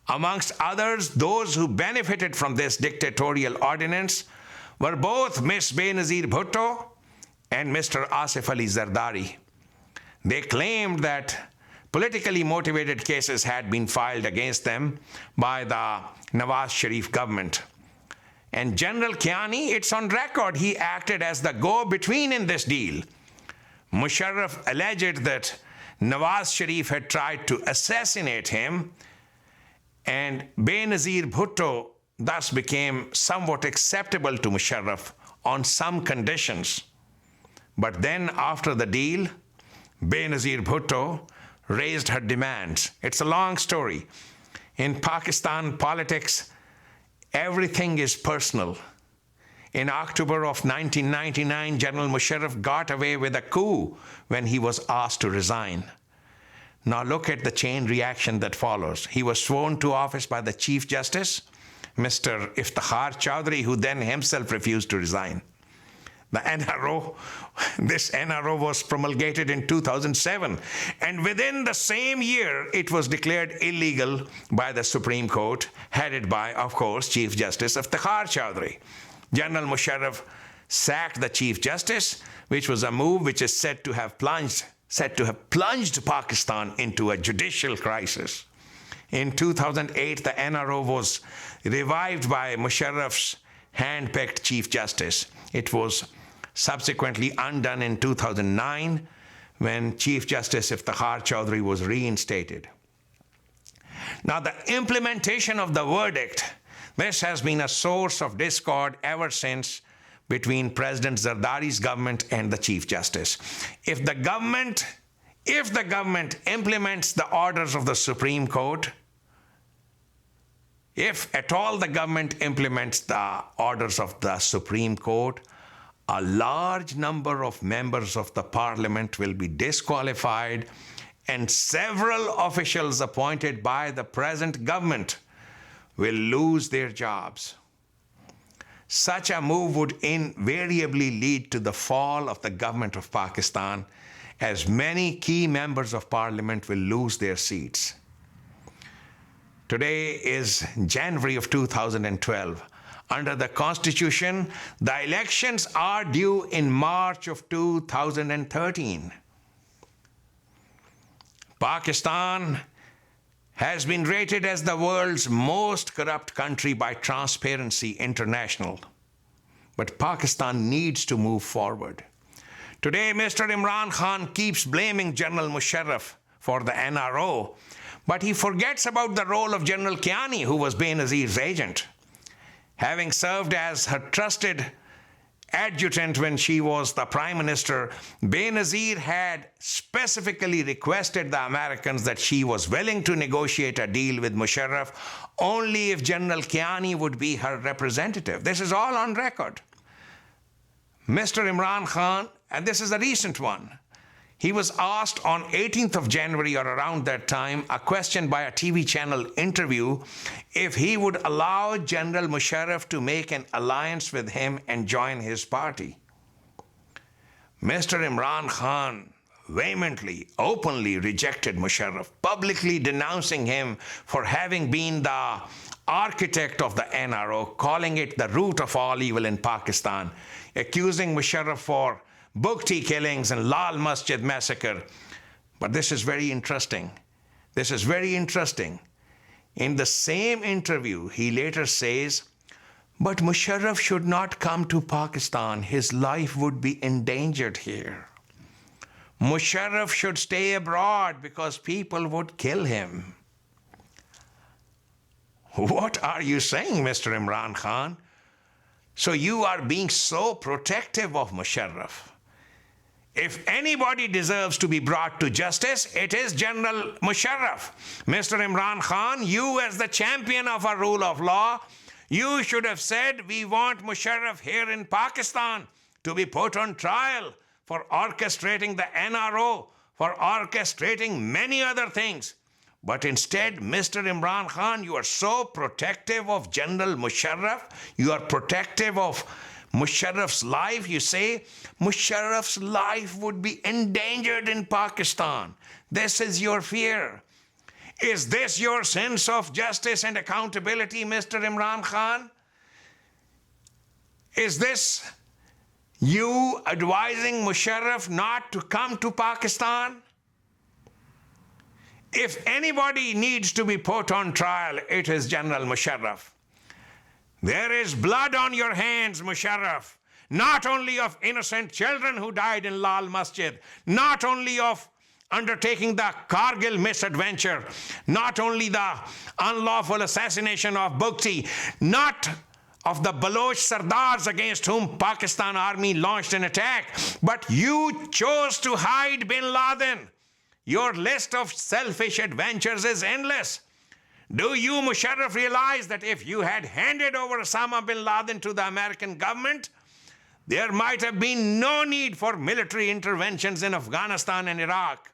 Amongst others, those who benefited from this dictatorial ordinance were both Ms. Benazir Bhutto and Mr. Asif Ali Zardari. They claimed that politically motivated cases had been filed against them by the Nawaz Sharif government. And General Kiani, it's on record, he acted as the go-between in this deal. Musharraf alleged that Nawaz Sharif had tried to assassinate him, and Benazir Bhutto thus became somewhat acceptable to Musharraf on some conditions. But then after the deal, Benazir Bhutto raised her demands. It's a long story. In Pakistan politics, everything is personal. In October of 1999, General Musharraf got away with a coup when he was asked to resign. Now look at the chain reaction that follows. He was sworn to office by the Chief Justice, Mr. Iftikhar Chaudhry, who then himself refused to resign. The NRO, this NRO was promulgated in 2007, and within the same year, it was declared illegal by the Supreme Court, headed by, of course, Chief Justice Iftikhar Chaudhry. General Musharraf sacked the Chief Justice, which was a move which is said to have plunged Pakistan into a judicial crisis. In 2008, the NRO was revived by Musharraf's hand-picked Chief Justice. It was subsequently undone in 2009 when Chief Justice Iftikhar Chaudhry was reinstated. Now, the implementation of the verdict, this has been a source of discord ever since between President Zardari's government and the Chief Justice. If the government implements the orders of the Supreme Court, if at all the government implements the orders of the Supreme Court, a large number of members of the parliament will be disqualified, and several officials appointed by the present government will lose their jobs. Such a move would invariably lead to the fall of the government of Pakistan, as many key members of parliament will lose their seats. Today is January of 2012. Under the Constitution, the elections are due in March of 2013. Pakistan has been rated as the world's most corrupt country by Transparency International. But Pakistan needs to move forward. Today, Mr. Imran Khan keeps blaming General Musharraf for the NRO, but he forgets about the role of General Kiani, who was Benazir's agent. Having served as her trusted adjutant when she was the Prime Minister, Benazir had specifically requested the Americans that she was willing to negotiate a deal with Musharraf only if General Kiani would be her representative. This is all on record. Mr. Imran Khan, and this is a recent one, he was asked on 18th of January or around that time a question by a TV channel interview if he would allow General Musharraf to make an alliance with him and join his party. Mr. Imran Khan vehemently, openly rejected Musharraf, publicly denouncing him for having been the architect of the NRO, calling it the root of all evil in Pakistan, accusing Musharraf for Bugti killings and Lal Masjid massacre. But this is very interesting. This is very interesting. In the same interview, he later says, but Musharraf should not come to Pakistan. His life would be endangered here. Musharraf should stay abroad because people would kill him. What are you saying, Mr. Imran Khan? So you are being so protective of Musharraf. If anybody deserves to be brought to justice, it is General Musharraf. Mr. Imran Khan, you as the champion of our rule of law, you should have said, we want Musharraf here in Pakistan to be put on trial for orchestrating the NRO, for orchestrating many other things. But instead, Mr. Imran Khan, you are so protective of General Musharraf, you are protective of Musharraf's life. You say Musharraf's life would be endangered in Pakistan. This is your fear. Is this your sense of justice and accountability, Mr. Imran Khan? Is this you advising Musharraf not to come to Pakistan? If anybody needs to be put on trial, it is General Musharraf. There is blood on your hands, Musharraf, not only of innocent children who died in Lal Masjid, not only of undertaking the Kargil misadventure, not only the unlawful assassination of Bugti, not of the Baloch Sardars against whom Pakistan army launched an attack. But you chose to hide bin Laden. Your list of selfish adventures is endless. Do you, Musharraf, realize that if you had handed over Osama bin Laden to the American government, there might have been no need for military interventions in Afghanistan and Iraq?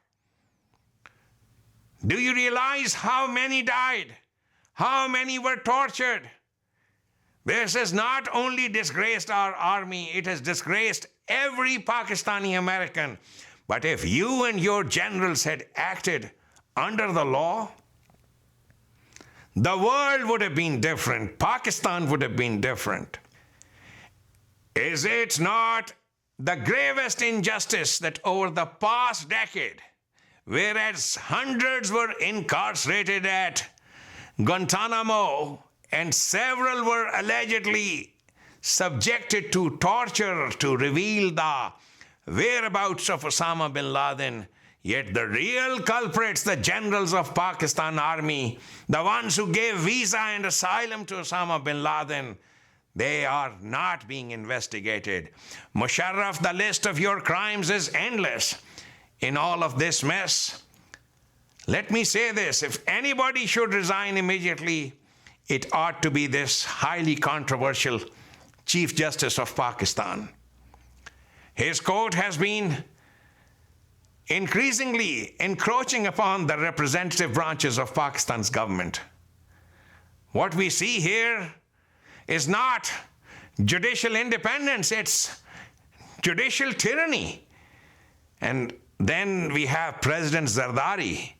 Do you realize how many died? How many were tortured? This has not only disgraced our army, it has disgraced every Pakistani American. But if you and your generals had acted under the law, the world would have been different. Pakistan would have been different. Is it not the gravest injustice that over the past decade, whereas hundreds were incarcerated at Guantanamo and several were allegedly subjected to torture to reveal the whereabouts of Osama bin Laden, yet the real culprits, the generals of Pakistan army, the ones who gave visa and asylum to Osama bin Laden, they are not being investigated. Musharraf, the list of your crimes is endless. In all of this mess, let me say this, if anybody should resign immediately, it ought to be this highly controversial Chief Justice of Pakistan. His court has been increasingly encroaching upon the representative branches of Pakistan's government. What we see here is not judicial independence, it's judicial tyranny. And then we have President Zardari,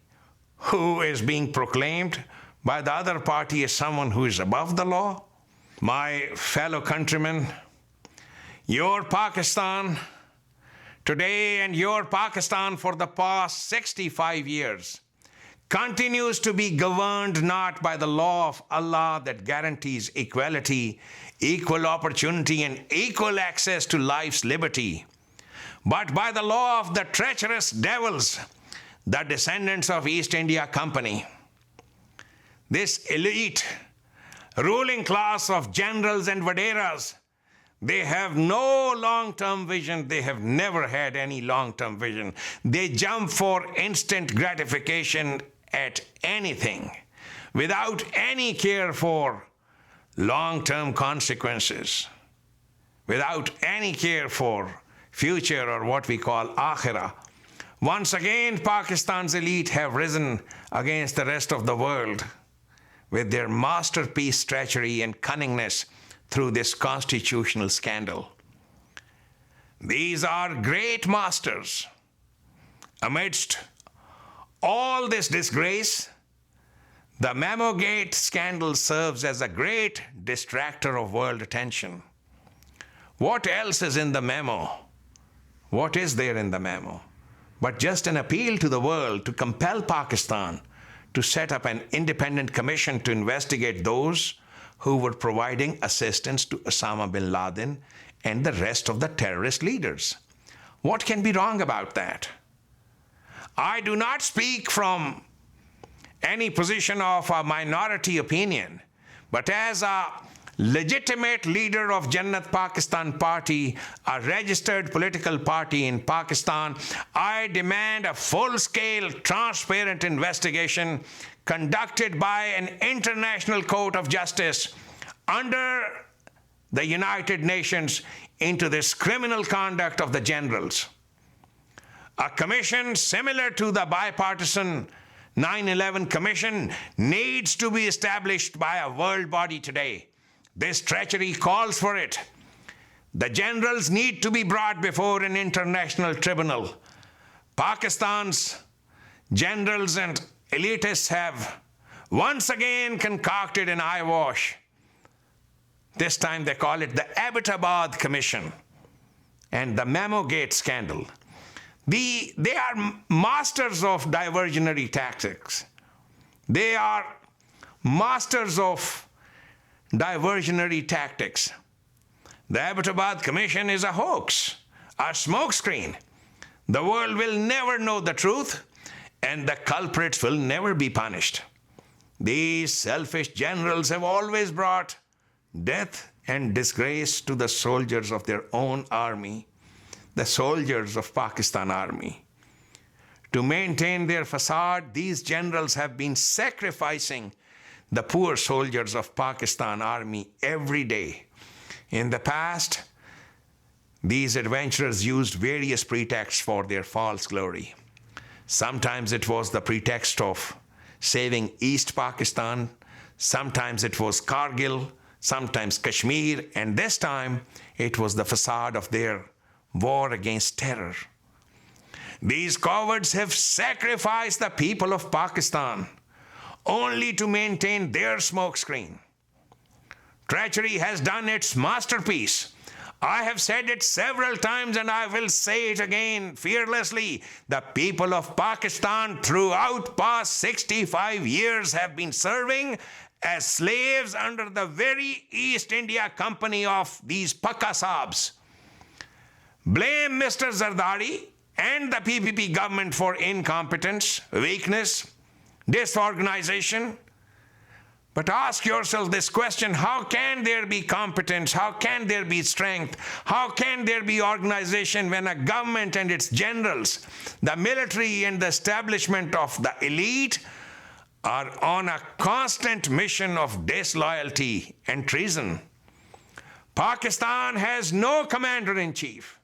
who is being proclaimed by the other party as someone who is above the law. My fellow countrymen, your Pakistan today and your Pakistan for the past 65 years continues to be governed not by the law of Allah that guarantees equality, equal opportunity, and equal access to life's liberty, but by the law of the treacherous devils, the descendants of East India Company. This elite ruling class of generals and vaderas, they have no long-term vision. They have never had any long-term vision. They jump for instant gratification at anything without any care for long-term consequences, without any care for future or what we call akhirah. Once again, Pakistan's elite have risen against the rest of the world with their masterpiece treachery and cunningness through this constitutional scandal. These are great masters. Amidst all this disgrace, the Memogate scandal serves as a great distractor of world attention. What else is in the memo? What is there in the memo? But just an appeal to the world to compel Pakistan to set up an independent commission to investigate those who were providing assistance to Osama bin Laden and the rest of the terrorist leaders. What can be wrong about that? I do not speak from any position of a minority opinion, but as a legitimate leader of Jannat Pakistan Party, a registered political party in Pakistan, I demand a full-scale, transparent investigation conducted by an international court of justice under the United Nations into this criminal conduct of the generals. A commission similar to the bipartisan 9/11 Commission needs to be established by a world body today. This treachery calls for it. The generals need to be brought before an international tribunal. Pakistan's generals and elitists have once again concocted an eyewash. This time they call it the Abbottabad Commission and the Memogate scandal. They are masters of diversionary tactics. They are masters of diversionary tactics. The Abbottabad Commission is a hoax, a smokescreen. The world will never know the truth, and the culprits will never be punished. These selfish generals have always brought death and disgrace to the soldiers of their own army, the soldiers of Pakistan Army. To maintain their facade, these generals have been sacrificing the poor soldiers of Pakistan Army every day. In the past, these adventurers used various pretexts for their false glory. Sometimes it was the pretext of saving East Pakistan, sometimes it was Kargil, sometimes Kashmir, and this time it was the facade of their war against terror. These cowards have sacrificed the people of Pakistan only to maintain their smokescreen. Treachery has done its masterpiece. I have said it several times and I will say it again fearlessly. The people of Pakistan throughout past 65 years have been serving as slaves under the very East India Company of these Pakka Saabs. Blame Mr. Zardari and the PPP government for incompetence, weakness, disorganization. But ask yourself this question: how can there be competence? How can there be strength? How can there be organization when a government and its generals, the military and the establishment of the elite are on a constant mission of disloyalty and treason? Pakistan has no commander-in-chief.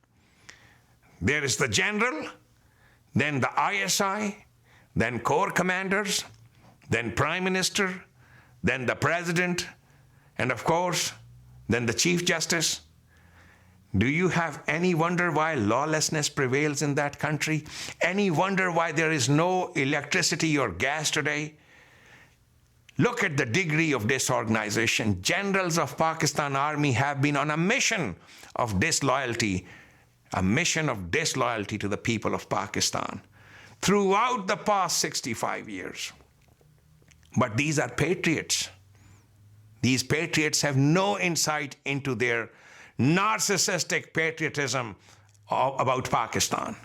There is the general, then the ISI, then corps commanders, then prime minister, then the president, and of course, then the chief justice. Do you have any wonder why lawlessness prevails in that country? Any wonder why there is no electricity or gas today? Look at the degree of disorganization. Generals of Pakistan Army have been on a mission of disloyalty to the people of Pakistan throughout the past 65 years. But these are patriots. These patriots have no insight into their narcissistic patriotism about Pakistan.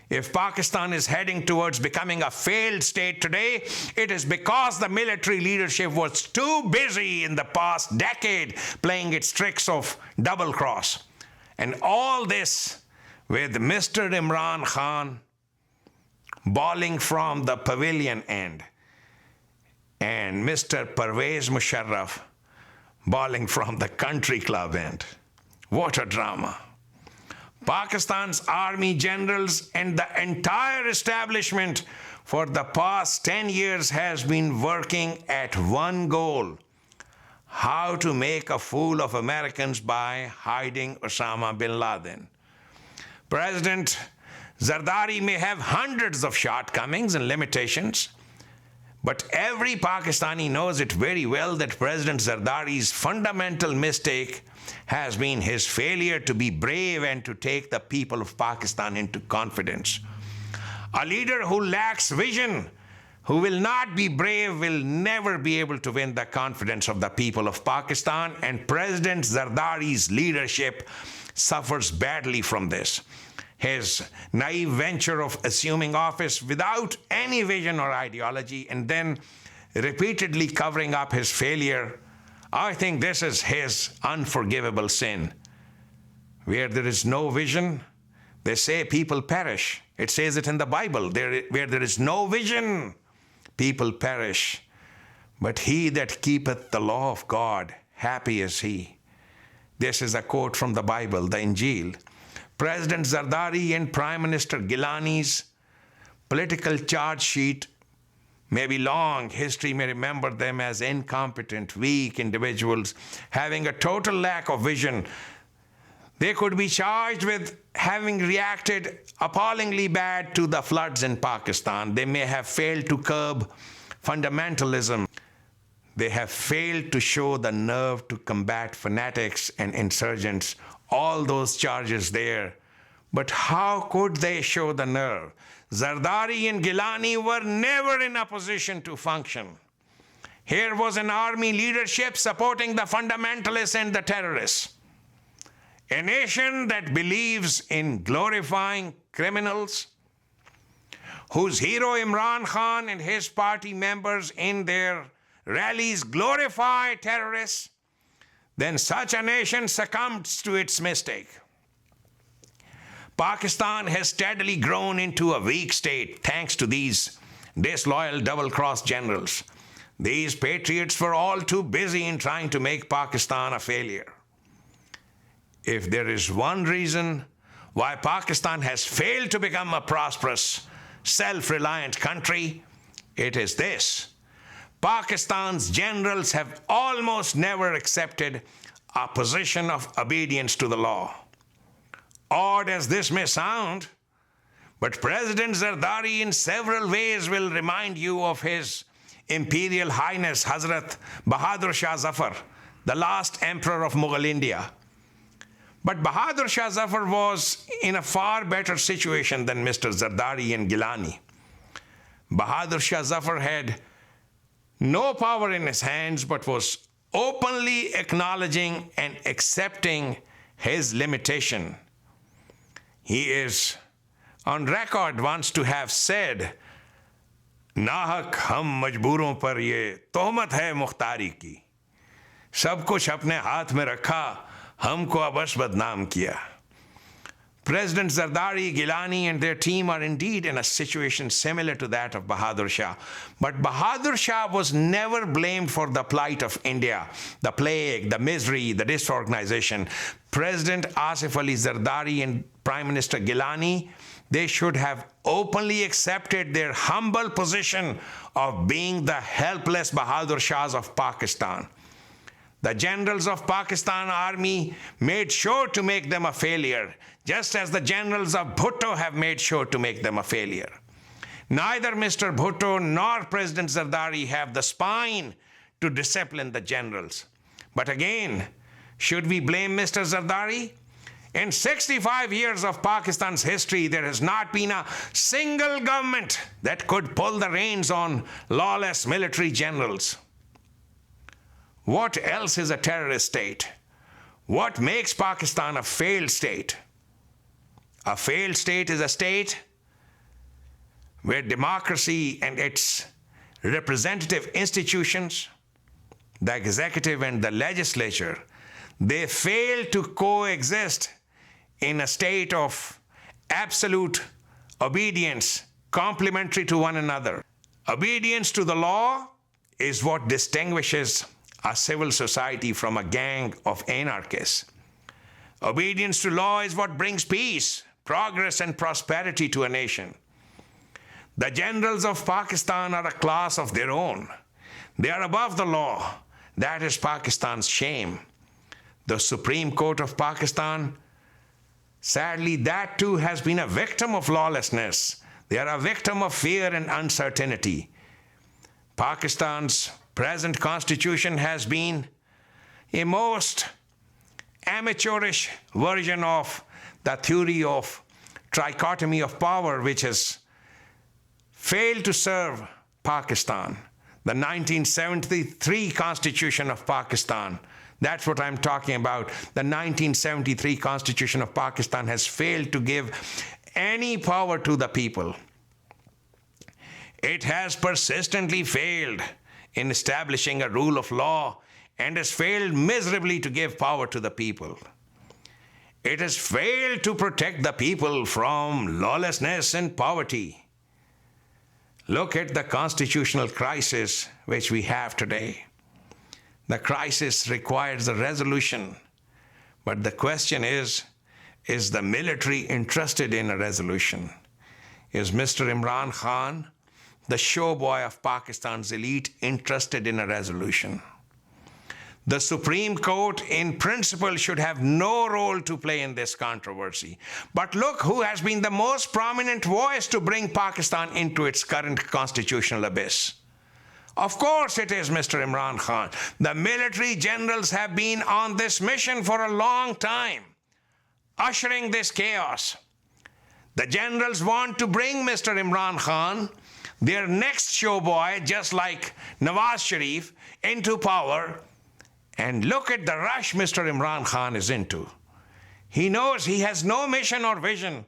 If Pakistan is heading towards becoming a failed state today, it is because the military leadership was too busy in the past decade playing its tricks of double cross. And all this with Mr. Imran Khan bawling from the pavilion end, and Mr. Pervez Musharraf bawling from the country club end. What a drama. Pakistan's army generals and the entire establishment for the past 10 years has been working at one goal: how to make a fool of Americans by hiding Osama bin Laden. President Zardari may have hundreds of shortcomings and limitations, but every Pakistani knows it very well that President Zardari's fundamental mistake has been his failure to be brave and to take the people of Pakistan into confidence. A leader who lacks vision, who will not be brave, will never be able to win the confidence of the people of Pakistan, and President Zardari's leadership suffers badly from this. His naive venture of assuming office without any vision or ideology and then repeatedly covering up his failure, I think this is his unforgivable sin. Where there is no vision, they say people perish. It says it in the Bible. Where there is no vision, people perish. But he that keepeth the law of God, happy is he. This is a quote from the Bible, the Injil. President Zardari and Prime Minister Gilani's political charge sheet may be long. History may remember them as incompetent, weak individuals having a total lack of vision. They could be charged with having reacted appallingly bad to the floods in Pakistan. They may have failed to curb fundamentalism. They have failed to show the nerve to combat fanatics and insurgents. All those charges there. But how could they show the nerve? Zardari and Gilani were never in a position to function. Here was an army leadership supporting the fundamentalists and the terrorists. A nation that believes in glorifying criminals, whose hero Imran Khan and his party members in their rallies glorify terrorists. then such a nation succumbs to its mistake. Pakistan has steadily grown into a weak state thanks to these disloyal double-crossed generals. These patriots were all too busy in trying to make Pakistan a failure. If there is one reason why Pakistan has failed to become a prosperous, self-reliant country, it is this. Pakistan's generals have almost never accepted a position of obedience to the law. Odd as this may sound, but President Zardari in several ways will remind you of His Imperial Highness Hazrat Bahadur Shah Zafar, the last emperor of Mughal India. But Bahadur Shah Zafar was in a far better situation than Mr. Zardari and Gilani. Bahadur Shah Zafar had no power in his hands, but was openly acknowledging and accepting his limitation. He is on record once to have said, नाहक हम मजबूरों पर ये तोहमत है मुख्तारी की, सब कुछ अपने हाथ में रखा, हमको अबस बदनाम किया. President Zardari, Gilani and their team are indeed in a situation similar to that of Bahadur Shah. But Bahadur Shah was never blamed for the plight of India, the plague, the misery, the disorganization. President Asif Ali Zardari and Prime Minister Gilani, they should have openly accepted their humble position of being the helpless Bahadur Shahs of Pakistan. The generals of Pakistan army made sure to make them a failure, just as the generals of Bhutto have made sure to make them a failure. Neither Mr. Bhutto nor President Zardari have the spine to discipline the generals. But again, should we blame Mr. Zardari? In 65 years of Pakistan's history, there has not been a single government that could pull the reins on lawless military generals. What else is a terrorist state? What makes Pakistan a failed state? A failed state is a state where democracy and its representative institutions, the executive and the legislature, they fail to coexist in a state of absolute obedience, complementary to one another. Obedience to the law is what distinguishes a civil society from a gang of anarchists. Obedience to law is what brings peace, progress, and prosperity to a nation. The generals of Pakistan are a class of their own. They are above the law. That is Pakistan's shame. The Supreme Court of Pakistan, sadly, that too has been a victim of lawlessness. They are a victim of fear and uncertainty. Pakistan's present constitution has been a most amateurish version of the theory of trichotomy of power, which has failed to serve Pakistan. The 1973 Constitution of Pakistan, that's what I'm talking about. The 1973 Constitution of Pakistan has failed to give any power to the people. It has persistently failed in establishing a rule of law and has failed miserably to give power to the people. It has failed to protect the people from lawlessness and poverty. Look at the constitutional crisis which we have today. The crisis requires a resolution, but the question is the military interested in a resolution? Is Mr. Imran Khan, the showboy of Pakistan's elite, interested in a resolution? The Supreme Court, in principle, should have no role to play in this controversy. But look who has been the most prominent voice to bring Pakistan into its current constitutional abyss. Of course it is Mr. Imran Khan. The military generals have been on this mission for a long time, ushering this chaos. The generals want to bring Mr. Imran Khan, their next showboy, just like Nawaz Sharif, into power. And look at the rush Mr. Imran Khan is into. He knows he has no mission or vision,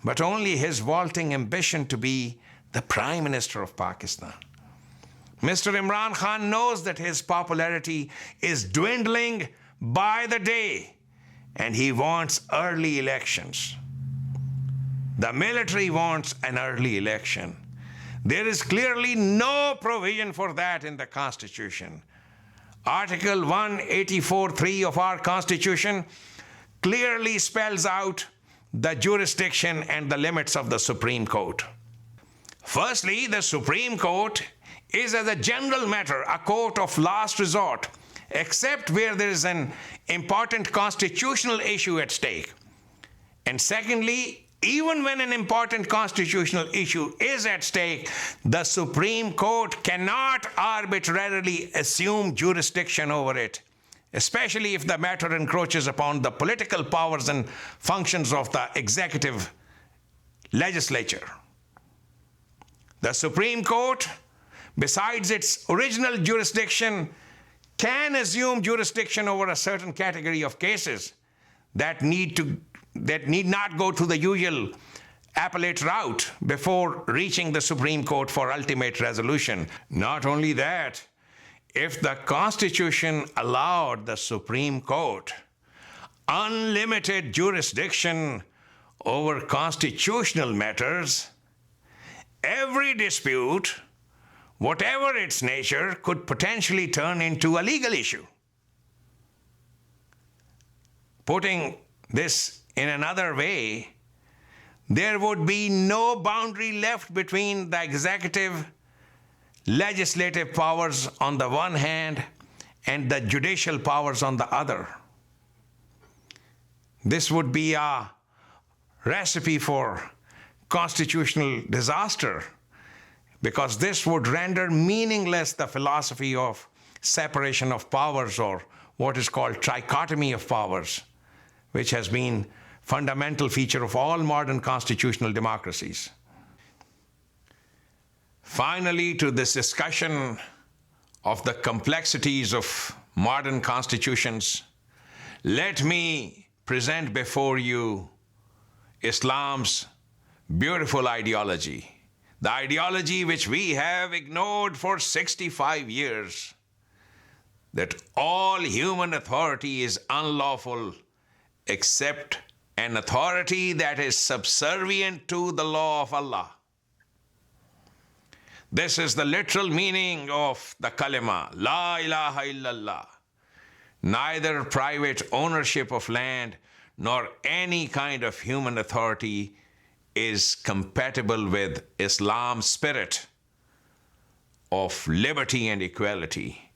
but only his vaulting ambition to be the Prime Minister of Pakistan. Mr. Imran Khan knows that his popularity is dwindling by the day, and he wants early elections. The military wants an early election. There is clearly no provision for that in the Constitution. Article 184(3) of our Constitution clearly spells out the jurisdiction and the limits of the Supreme Court. Firstly, the Supreme Court is, as a general matter, a court of last resort, except where there is an important constitutional issue at stake. And secondly, even when an important constitutional issue is at stake, the Supreme Court cannot arbitrarily assume jurisdiction over it, especially if the matter encroaches upon the political powers and functions of the executive legislature. The Supreme Court, besides its original jurisdiction, can assume jurisdiction over a certain category of cases that need not go through the usual appellate route before reaching the Supreme Court for ultimate resolution. Not only that, if the Constitution allowed the Supreme Court unlimited jurisdiction over constitutional matters, every dispute, whatever its nature, could potentially turn into a legal issue. Putting this in another way, there would be no boundary left between the executive, legislative powers on the one hand and the judicial powers on the other. This would be a recipe for constitutional disaster, because this would render meaningless the philosophy of separation of powers, or what is called trichotomy of powers, which has been fundamental feature of all modern constitutional democracies. Finally, to this discussion of the complexities of modern constitutions, let me present before you Islam's beautiful ideology, the ideology which we have ignored for 65 years, that all human authority is unlawful except an authority that is subservient to the law of Allah. This is the literal meaning of the kalima, La ilaha illallah. Neither private ownership of land nor any kind of human authority is compatible with Islam's spirit of liberty and equality.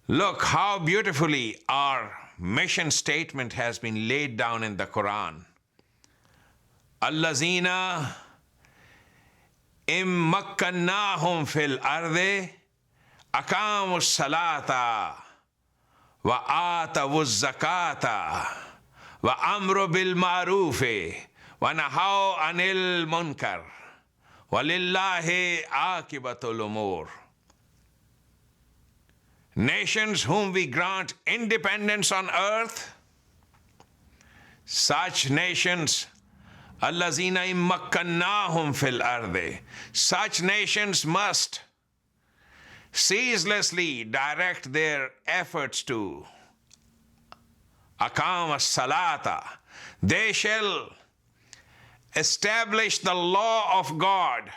Look how beautifully our mission statement has been laid down in the Quran. Allazina immakkannahum fil ardi aqamus salata wa atawuz zakata wa amru bil ma'rufi wa nahaw anil munkar walillahi aqibatul umur. Nations whom we grant independence on earth, such nations, allazina immakkannahum fil ardi, such nations must ceaselessly direct their efforts to aqam as-salata. They shall establish the law of God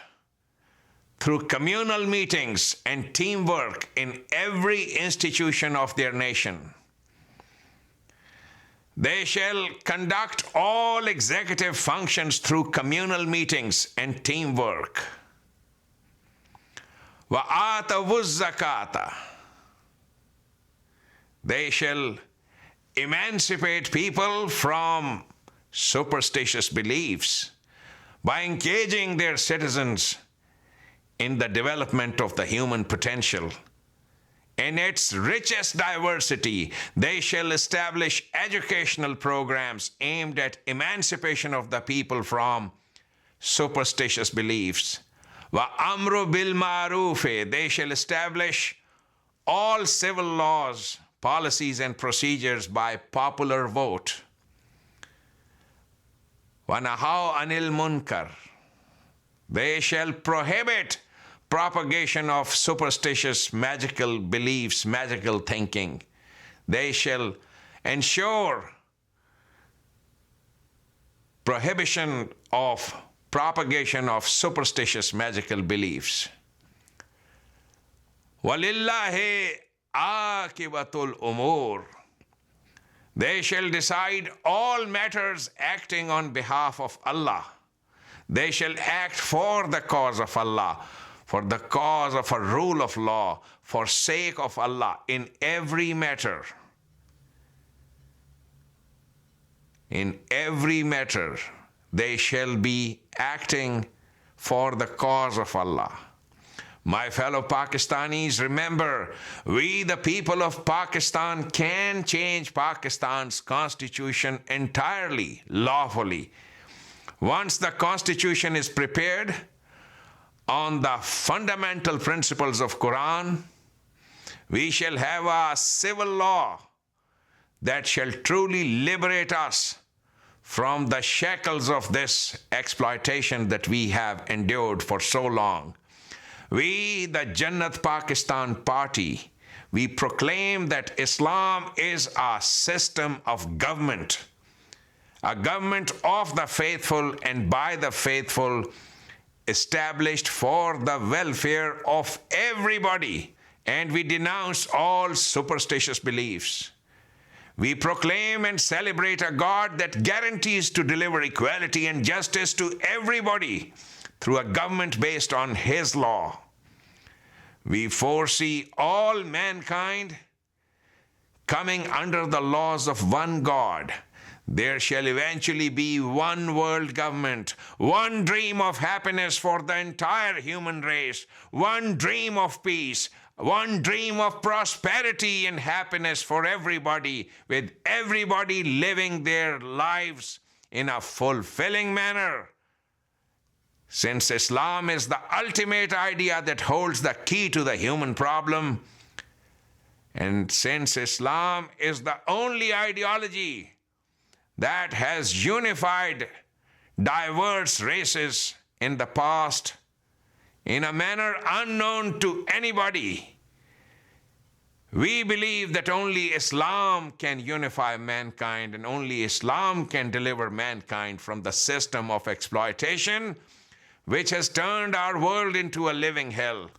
through communal meetings and teamwork in every institution of their nation. They shall conduct all executive functions through communal meetings and teamwork. وَآتَوُوا الزَّكَاةَ. They shall emancipate people from superstitious beliefs by engaging their citizens in the development of the human potential. In its richest diversity, they shall establish educational programs aimed at emancipation of the people from superstitious beliefs. وَأَمْرُ بِالْمَعْرُوفِ. They shall establish all civil laws, policies, and procedures by popular vote. وَنَهَوْا عَنِ الْمُنْكَرِ. They shall prohibit propagation of superstitious magical beliefs, magical thinking. They shall ensure prohibition of propagation of superstitious magical beliefs. وَلِلَّهِ عَاقِبَةُ الْأُمُورِ. They shall decide all matters acting on behalf of Allah. They shall act for the cause of Allah, for the cause of a rule of law, for sake of Allah in every matter. In every matter, they shall be acting for the cause of Allah. My fellow Pakistanis, remember, we the people of Pakistan can change Pakistan's constitution entirely, lawfully. Once the constitution is prepared on the fundamental principles of Quran, we shall have a civil law that shall truly liberate us from the shackles of this exploitation that we have endured for so long. We, the Jannat Pakistan Party, we proclaim that Islam is a system of government, a government of the faithful and by the faithful, established for the welfare of everybody, and we denounce all superstitious beliefs. We proclaim and celebrate a God that guarantees to deliver equality and justice to everybody through a government based on His law. We foresee all mankind coming under the laws of one God. There shall eventually be one world government, one dream of happiness for the entire human race, one dream of peace, one dream of prosperity and happiness for everybody, with everybody living their lives in a fulfilling manner. Since Islam is the ultimate idea that holds the key to the human problem, and since Islam is the only ideology that has unified diverse races in the past in a manner unknown to anybody, we believe that only Islam can unify mankind and only Islam can deliver mankind from the system of exploitation which has turned our world into a living hell.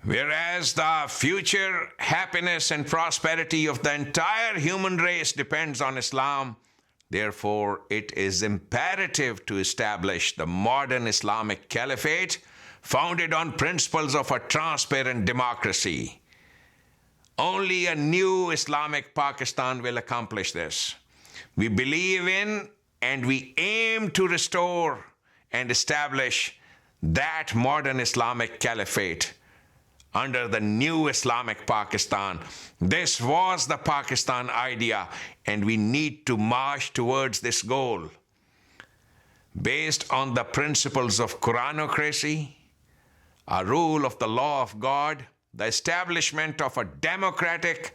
Whereas the future happiness and prosperity of the entire human race depends on Islam, therefore it is imperative to establish the modern Islamic caliphate founded on principles of a transparent democracy. Only a new Islamic Pakistan will accomplish this. We believe in and we aim to restore and establish that modern Islamic caliphate under the new Islamic Pakistan. This was the Pakistan idea, and we need to march towards this goal. Based on the principles of Quranocracy, a rule of the law of God, the establishment of a democratic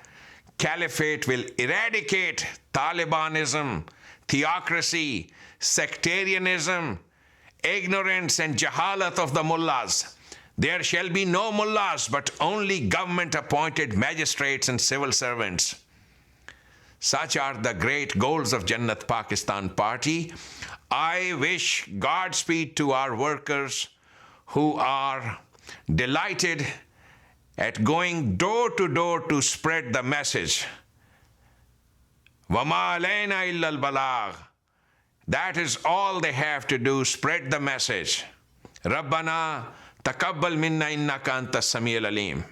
caliphate will eradicate Talibanism, theocracy, sectarianism, ignorance and jahalat of the mullahs. There shall be no mullahs, but only government-appointed magistrates and civil servants. Such are the great goals of Jannat Pakistan Party. I wish Godspeed to our workers who are delighted at going door to door to spread the message. وَمَا عَلَيْنَا إِلَّا الْبَلَاغُ. That is all they have to do, spread the message. رَبَّنَا تَقَبَّلْ مِنَّا إِنَّكَ أَنْتَ السَّمِيعُ الْعَلِيمُ.